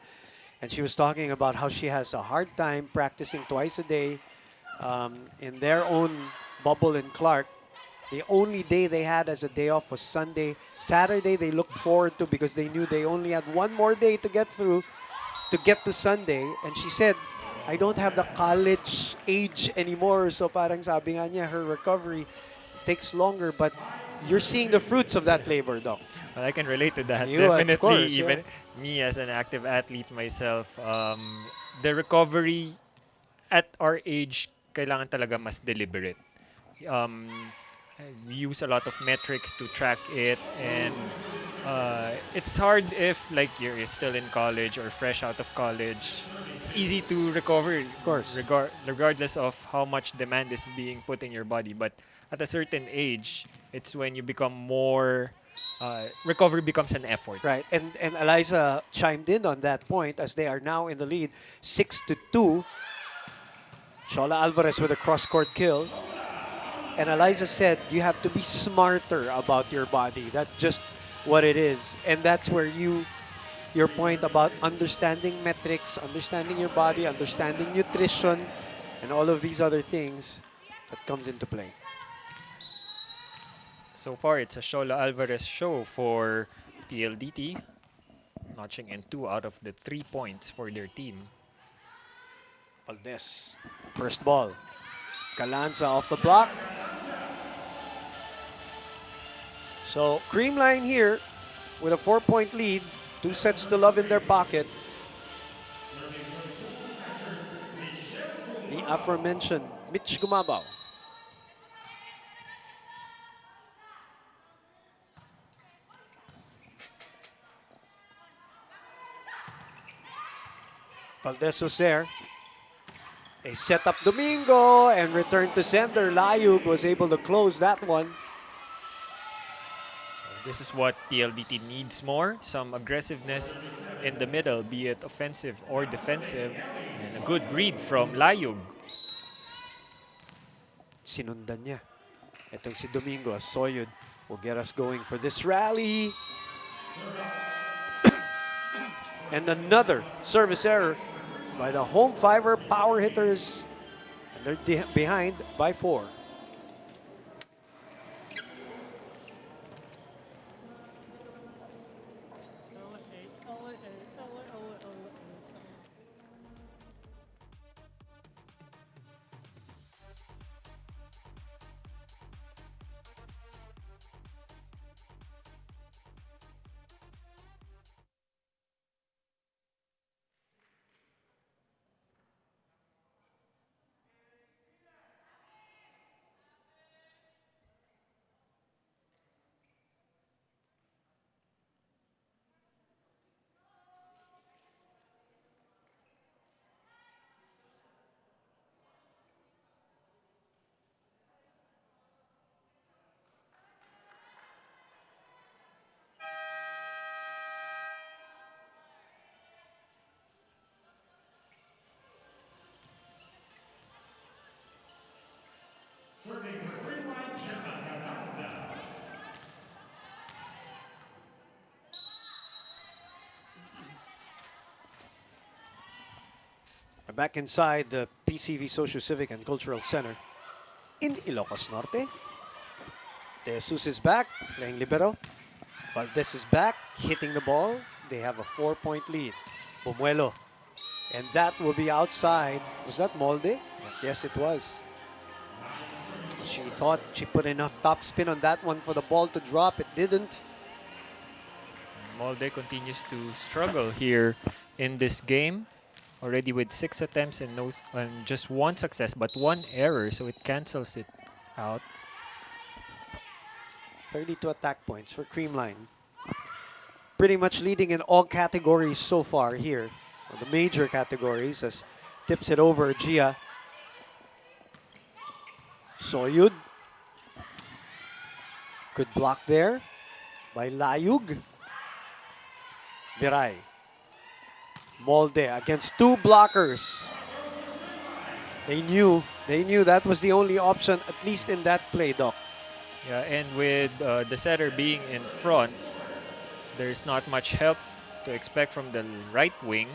And she was talking about how she has a hard time practicing twice a day in their own bubble in Clark. The only day they had as a day off was Sunday. Saturday they looked forward to because they knew they only had one more day to get through to get to Sunday. And she said, I don't have the college age anymore. So parang sabi nga niya, her recovery takes longer. But you're seeing the fruits of that labor, Doc. Well, I can relate to that. You, of Definitely, course, even me as an active athlete myself, the recovery at our age, kailangan talaga mas deliberate. We use a lot of metrics to track it, and it's hard if you're still in college or fresh out of college. It's easy to recover, Of course. regardless of how much demand is being put in your body. But at a certain age, it's when you become more recovery becomes an effort. Right, and Eliza chimed in on that point as they are now in the lead, 6-2. Shola Alvarez with a cross-court kill. And Eliza said, you have to be smarter about your body. That's just what it is. And that's where your point about understanding metrics, understanding your body, understanding nutrition, and all of these other things that comes into play. So far, it's a Shola Alvarez show for PLDT, notching in 2 out of the 3 points for their team. Valdez, first ball. Calanza off the block. So Creamline here with a 4-point lead, 2 sets to love in their pocket. The aforementioned Mitch Gumabaw. Valdez was there. They set up Domingo and return to center. Layug was able to close that one. This is what PLDT needs more. Some aggressiveness in the middle, be it offensive or defensive. And a good read from Layug. Sinundan niya. Itong si Domingo, Soyud will get us going for this rally. And another service error by the home Fibr power hitters. And they're behind by 4. back inside the PCV Socio Civic and Cultural Center in Ilocos Norte. De Jesus is back, playing libero. Valdez is back, hitting the ball. They have a 4-point lead. Bumuelo. And that will be outside. Was that Molde? Yes, it was. She thought she put enough topspin on that one for the ball to drop. It didn't. Molde continues to struggle here in this game. Already with 6 attempts and just 1 success, but 1 error, so it cancels it out. 32 attack points for Creamline. Pretty much leading in all categories so far here. The major categories as tips it over Gia. Soyud. Good block there by Layug. Viray. Molde against 2 blockers. They knew that was the only option, at least in that play, Doc. Yeah, and with the setter being in front, there's not much help to expect from the right wing.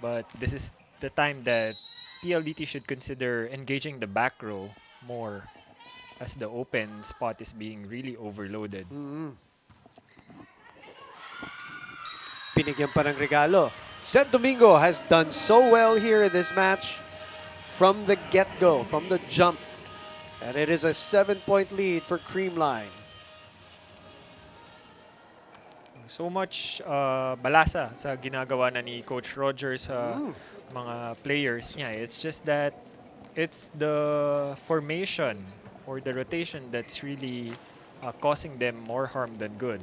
But this is the time that PLDT should consider engaging the back row more, as the open spot is being really overloaded. Binigyan pa ng regalo. St. Domingo has done so well here in this match from the get-go, from the jump. And it is a 7-point lead for Creamline. So much balasa sa ginagawa na ni Coach Roger sa mga players niya. It's just that it's the formation or the rotation that's really causing them more harm than good.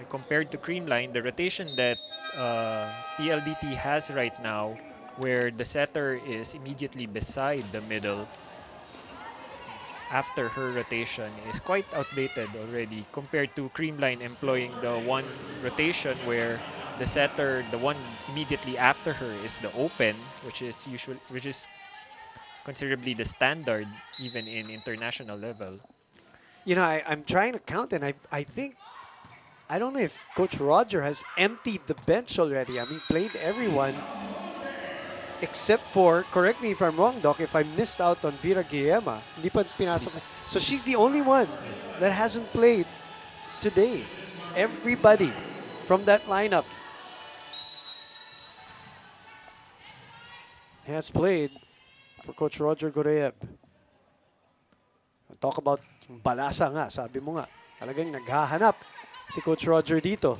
Compared to Creamline, the rotation that PLDT has right now, where the setter is immediately beside the middle after her rotation, is quite outdated already compared to Creamline employing the one rotation where the setter, the one immediately after her, is the open, which is considerably the standard even in international level. You know, I'm trying to count, and I think, I don't know if Coach Roger has emptied the bench already. I mean, played everyone except for, correct me if I'm wrong, Doc, if I missed out on Vera Guillema. Hindi pa pinasok. So she's the only one that hasn't played today. Everybody from that lineup has played for Coach Roger Goreb. Talk about balasa nga, sabi mo nga. Talagang naghahanap si Coach Roger dito.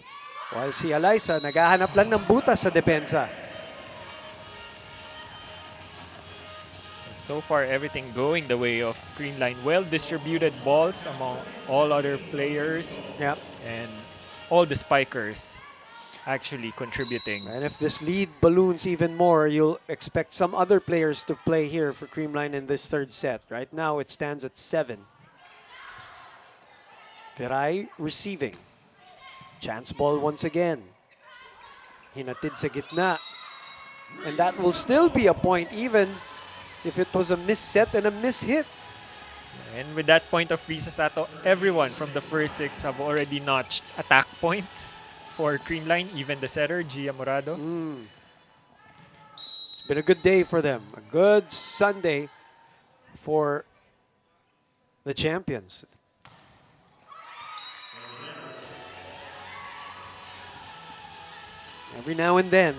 While si Alyssa naghahanap lang ng butas sa depensa. So far, everything going the way of Creamline. Well-distributed balls among all other players. Yep. And all the spikers actually contributing. And if this lead balloons even more, you'll expect some other players to play here for Creamline in this third set. Right now, it stands at 7. Viray receiving. Chance ball once again. Hinatid sa gitna. And that will still be a point even if it was a misset and a mishit. And with that point of Risasato, everyone from the first 6 have already notched attack points for Creamline, even the setter, Gia Morado. It's been a good day for them. A good Sunday for the champions. Every now and then,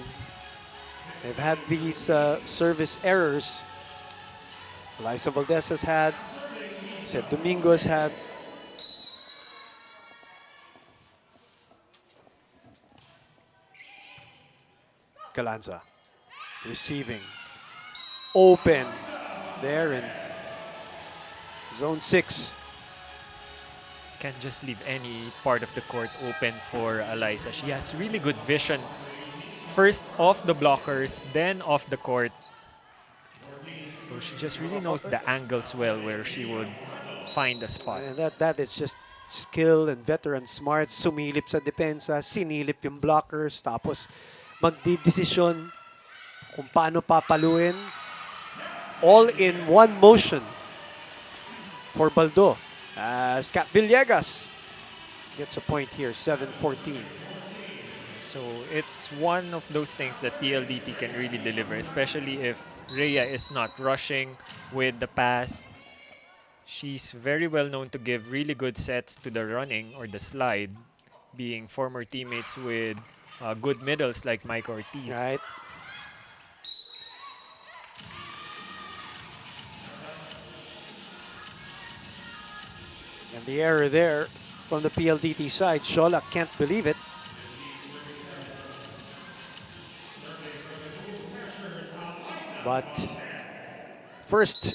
they've had these service errors. Alyssa Valdez has had, St. Domingo has had. Calanza receiving. Open there in zone 6. Can't just leave any part of the court open for Alyssa. She has really good vision. First off the blockers, then off the court. So she just really knows the angles well where she would find a spot. And that is just skill and veteran smart. Sumilip sa depensa, sinilip yung blockers, tapos magdidesisyon kung paano papaluin. All in one motion for Baldo. As Cat Villegas gets a point here, 7-14. So it's one of those things that PLDT can really deliver, especially if Rhea is not rushing with the pass. She's very well known to give really good sets to the running or the slide, being former teammates with good middles like Mike Ortiz. Right. And the error there from the PLDT side, Shola can't believe it. But first,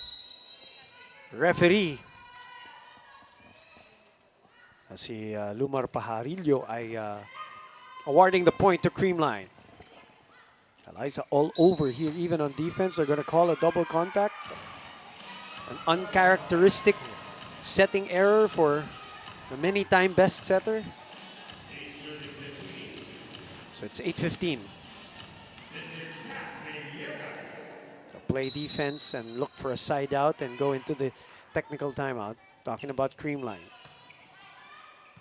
referee si Lumar Pajarillo ay awarding the point to Creamline. Eliza all over here, even on defense. They're going to call a double contact. An uncharacteristic setting error for the many-time best setter. So it's 8:15. So play defense and look for a side out and go into the technical timeout. Talking about Creamline.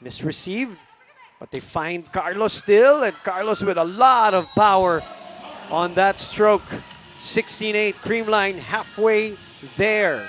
Misreceived, but they find Carlos still, and Carlos with a lot of power on that stroke. 16-8, Creamline halfway there.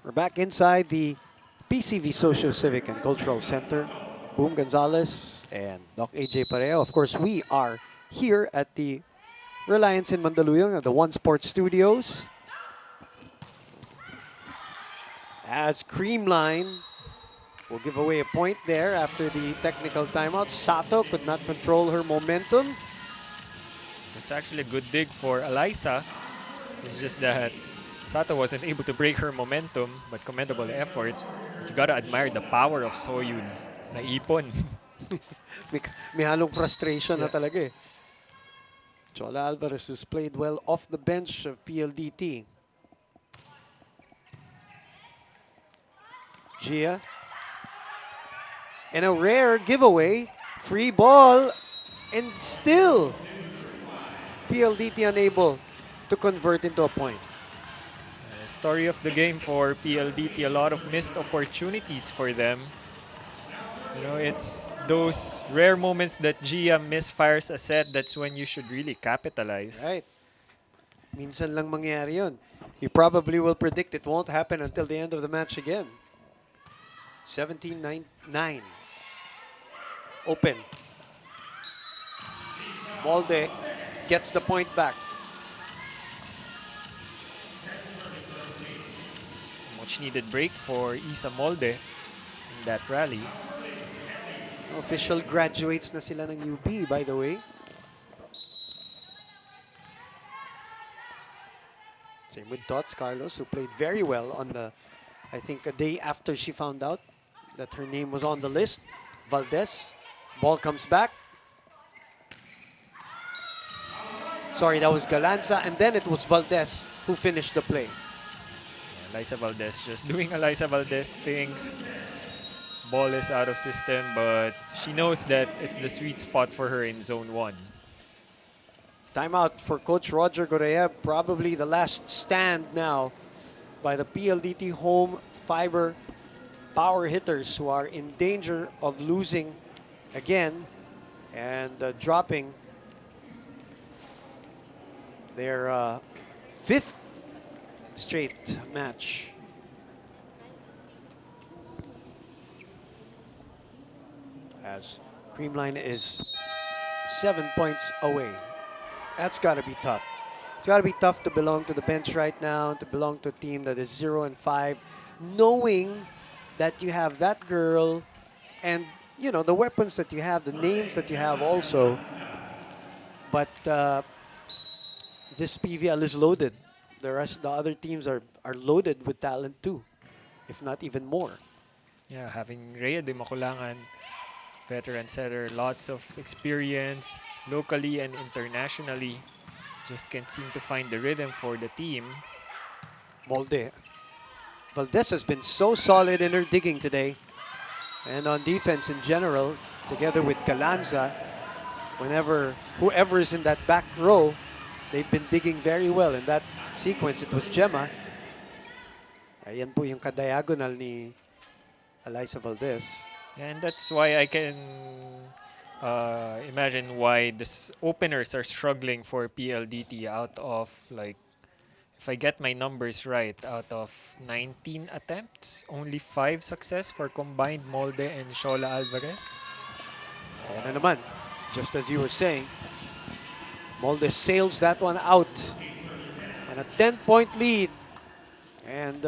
We're back inside the PCV Social Civic and Cultural Center. Boom Gonzalez and Doc AJ Pareo. Of course, we are here at the Reliance in Mandaluyong at the One Sports Studios. As Creamline will give away a point there after the technical timeout. Sato could not control her momentum. It's actually a good dig for Eliza. It's just that Sato wasn't able to break her momentum, but commendable effort. But you gotta admire the power of Soyun. Naipon. May halong frustration na talaga eh. Chola Alvarez, who's played well off the bench of PLDT. Gia. And a rare giveaway. Free ball. And still, PLDT unable to convert into a point. Story of the game for PLDT. A lot of missed opportunities for them. You know, it's those rare moments that Gia misfires a set. That's when you should really capitalize. Right. Minsan lang mangyari yun. You probably will predict it won't happen until the end of the match again. 17-9. Open. Molde gets the point back. Much needed break for Isa Molde in that rally. Official graduates na sila ng UP, by the way. Same with Dots Carlos, who played very well on the, I think, a day after she found out that her name was on the list. Valdez, ball comes back. Sorry, that was Galanza, and then it was Valdez who finished the play. Eliza Valdez just doing Eliza Valdez things. Ball is out of system, but she knows that it's the sweet spot for her in zone 1. Timeout for Coach Roger Goreyev. Probably the last stand now by the PLDT home Fibr power hitters who are in danger of losing again and dropping their fifth straight match. As Creamline is 7 points away. That's got to be tough. It's got to be tough to belong to the bench right now, to belong to a team that is 0-5, knowing that you have that girl and, you know, the weapons that you have, the names that you have also. But this PVL is loaded. The rest of the other teams are loaded with talent too, if not even more. Yeah, having Rhea de Maculangan, veteran setter, lots of experience locally and internationally. Just can't seem to find the rhythm for the team. Molde. Valdez has been so solid in her digging today. And on defense in general, together with Galanza, whoever is in that back row, they've been digging very well. In that sequence, it was Gemma. Ayan po yung kadiagonal ni Eliza Valdez. And that's why I can imagine why the openers are struggling for PLDT out of, like, if I get my numbers right, out of 19 attempts, only 5 success for combined Molde and Shola Alvarez. Ayan na naman, just as you were saying, Molde sails that one out. And a 10-point lead. And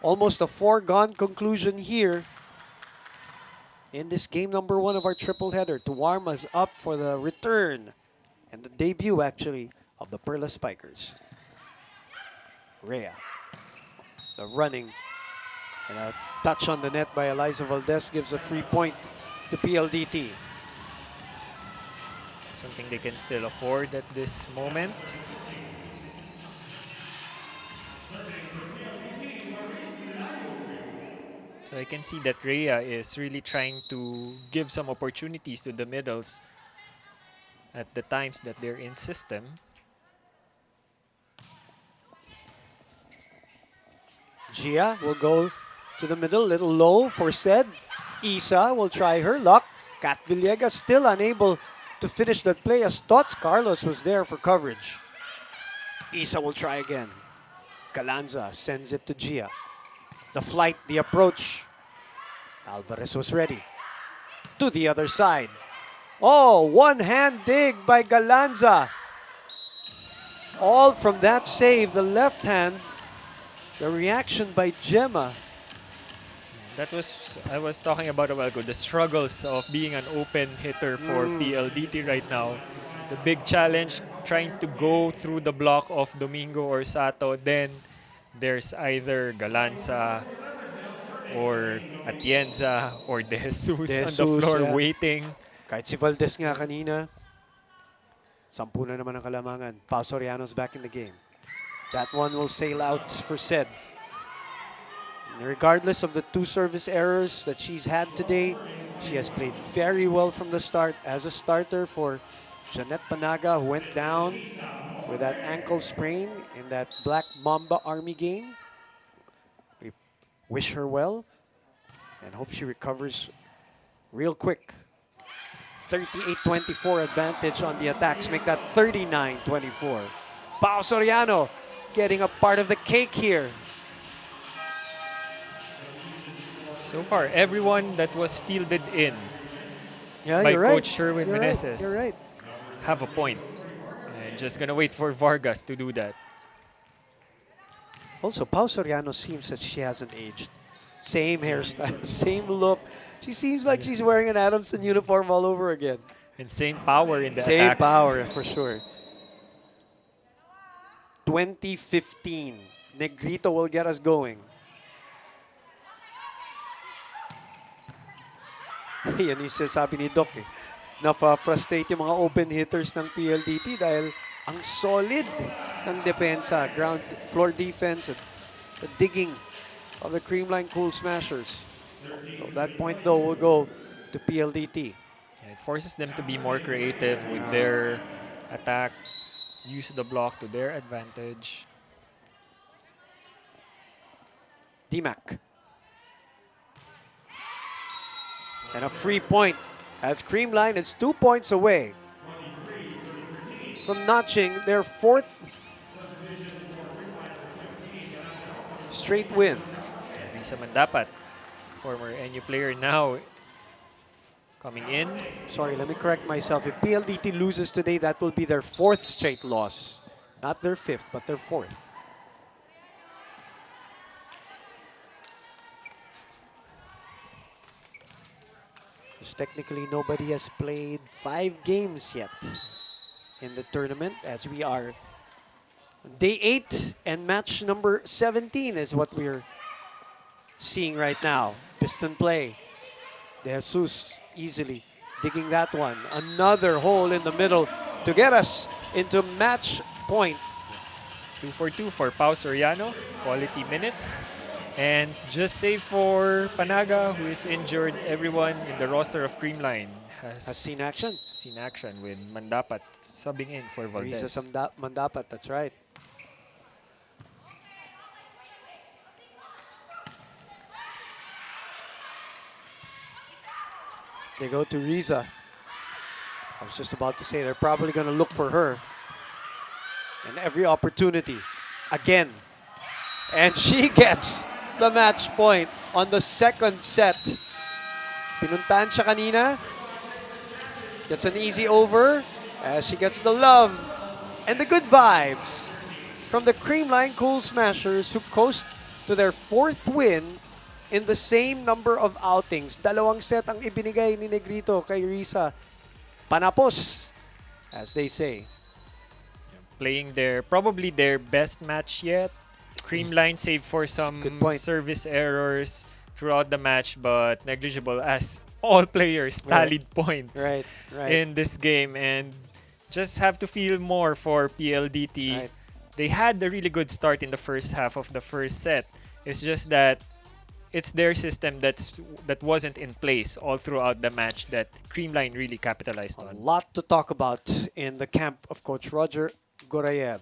almost a foregone conclusion here in this game number 1 of our triple header to warm us up for the return and the debut, actually, of the Perla Spikers. Rhea, the running and a touch on the net by Eliza Valdez gives a free point to PLDT. Something they can still afford at this moment. So I can see that Rhea is really trying to give some opportunities to the middles at the times that they're in system. Gia will go to the middle, little low for said. Isa will try her luck. Kat Villegas still unable to finish that play as Tots Carlos was there for coverage. Isa will try again. Galanza sends it to Gia. The flight, the approach. Alvarez was ready. To the other side. Oh, one-hand dig by Galanza. All from that save, the left hand. The reaction by Gemma. That was, I was talking about a while ago, the struggles of being an open hitter for PLDT right now. The big challenge, trying to go through the block of Domingo or Sato. Then there's either Galanza or Atienza or De Jesus on the Jesus, floor yeah. waiting. Kahit si Valdez nga kanina, 10 na naman ang kalamangan. Pao Soriano's back in the game. That one will sail out for Sed. And regardless of the 2 service errors that she's had today, she has played very well from the start as a starter for Jeanette Panaga, who went down with that ankle sprain in that Black Mamba Army game. We wish her well and hope she recovers real quick. 38-24 advantage on the attacks, make that 39-24. Pao Soriano getting a part of the cake here. So far, everyone that was fielded in Yeah, by you're right. Coach Sherwin You're Meneses right. You're right. have a point. And just gonna wait for Vargas to do that. Also, Pao Soriano seems that she hasn't aged. Same hairstyle, same look. She seems like she's wearing an Adamson uniform all over again. And same power in the Same attack. power, for sure. 2015. Negrito will get us going. Yan yung sinasabi ni Doc eh. Na-frustrate yung mga open hitters ng PLDT dahil ang solid ng depensa, ground floor defense, at the digging of the Creamline Cool Smashers. So that point though will go to PLDT. It forces them to be more creative with their attack, use the block to their advantage. DMAC. And a free point as Creamline is 2 points away from notching their 4th straight win. Risa Mandapat, former NU player, now coming in. Sorry, let me correct myself. If PLDT loses today, that will be their 4th straight loss. Not their 5th, but their 4th. Because technically, nobody has played 5 games yet in the tournament, as we are day 8 and match number 17 is what we're seeing right now. Piston play. De Jesus easily digging that one. Another hole in the middle to get us into match point. 2 for 2 for Pau Soriano. Quality minutes. And just save for Panaga, who is injured. Everyone in the roster of Creamline Has seen action. seen action with Mandapat subbing in for Valdez. Risa Mandapat, that's right. They go to Riza. I was just about to say they're probably going to look for her in every opportunity again. And she gets the match point on the 2nd set. Pinuntahan siya kanina. Gets an easy over as she gets the love and the good vibes from the Creamline Cool Smashers, who coast to their 4th win in the same number of outings. Dalawang set ang ibinigay ni Negrito kay Risa. Panapos, as they say. Playing probably their best match yet. Creamline saved for some Good point. service errors throughout the match, but negligible as all players tallied points Right. in this game. And just have to feel more for PLDT. Right. They had a really good start in the first half of the first set. It's just that it's their system that wasn't in place all throughout the match that Creamline really capitalized A on. lot to talk about in the camp of Coach Roger Gorayev.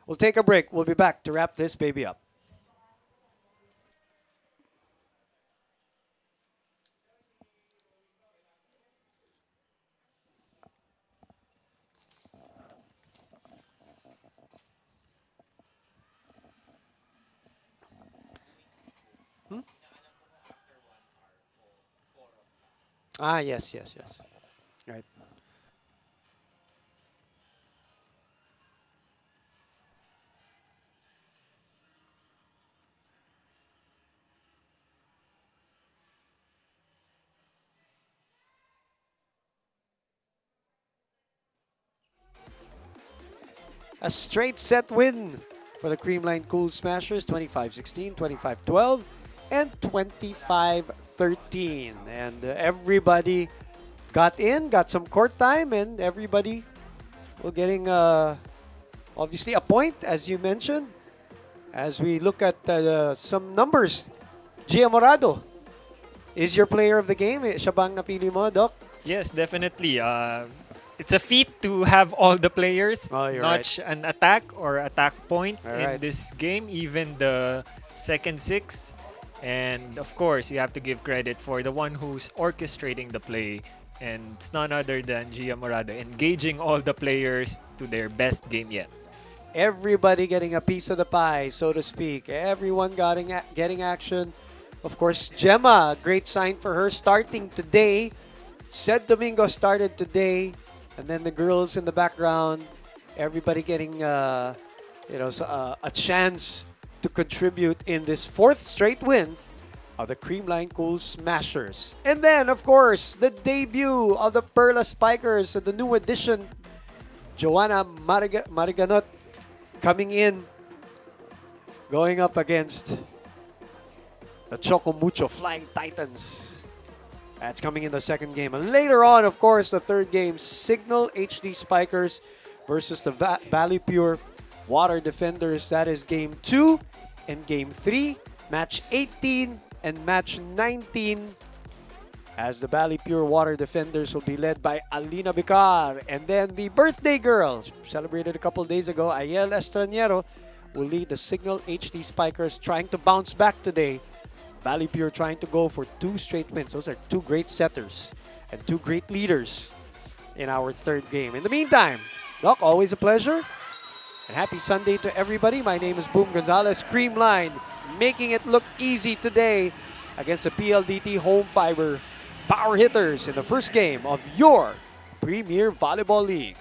We'll take a break. We'll be back to wrap this baby up. Ah, yes. Right. A straight set win for the Creamline Cool Smashers, 25-16, 25-12, and 25-13. And everybody got in, got some court time, and everybody will getting obviously a point, as you mentioned. As we look at some numbers, Gia Morado is your player of the game. Siya bang napili mo, Doc? Yes, definitely. It's a feat to have all the players Oh, you're notch an attack or attack point All in right. this game, even the second 6. And of course, you have to give credit for the one who's orchestrating the play. And it's none other than Gia Morado, engaging all the players to their best game yet. Everybody getting a piece of the pie, so to speak. Everyone getting action. Of course, Gemma, great sign for her, starting today. Said Domingo started today. And then the girls in the background, everybody getting a chance to contribute in this 4th straight win of the Creamline Cool Smashers. And then, of course, the debut of the Perla Spikers, the new addition, Joanna Mariganot, coming in, going up against the Choco Mucho Flying Titans. That's coming in the 2nd game. And later on, of course, the 3rd game, Signal HD Spikers versus the Valley Pure Water Defenders. That is game 2 and game 3, match 18 and match 19. As the Valley Pure Water Defenders will be led by Alina Bicar. And then the birthday girl, celebrated a couple days ago, Ayel Estranero, will lead the Signal HD Spikers, trying to bounce back today. Valley Pure trying to go for 2 straight wins. Those are 2 great setters and 2 great leaders in our 3rd game. In the meantime, Doc, always a pleasure. And happy Sunday to everybody. My name is Boom Gonzalez. Creamline making it look easy today against the PLDT Home Fiber Power Hitters in the first game of your Premier Volleyball League.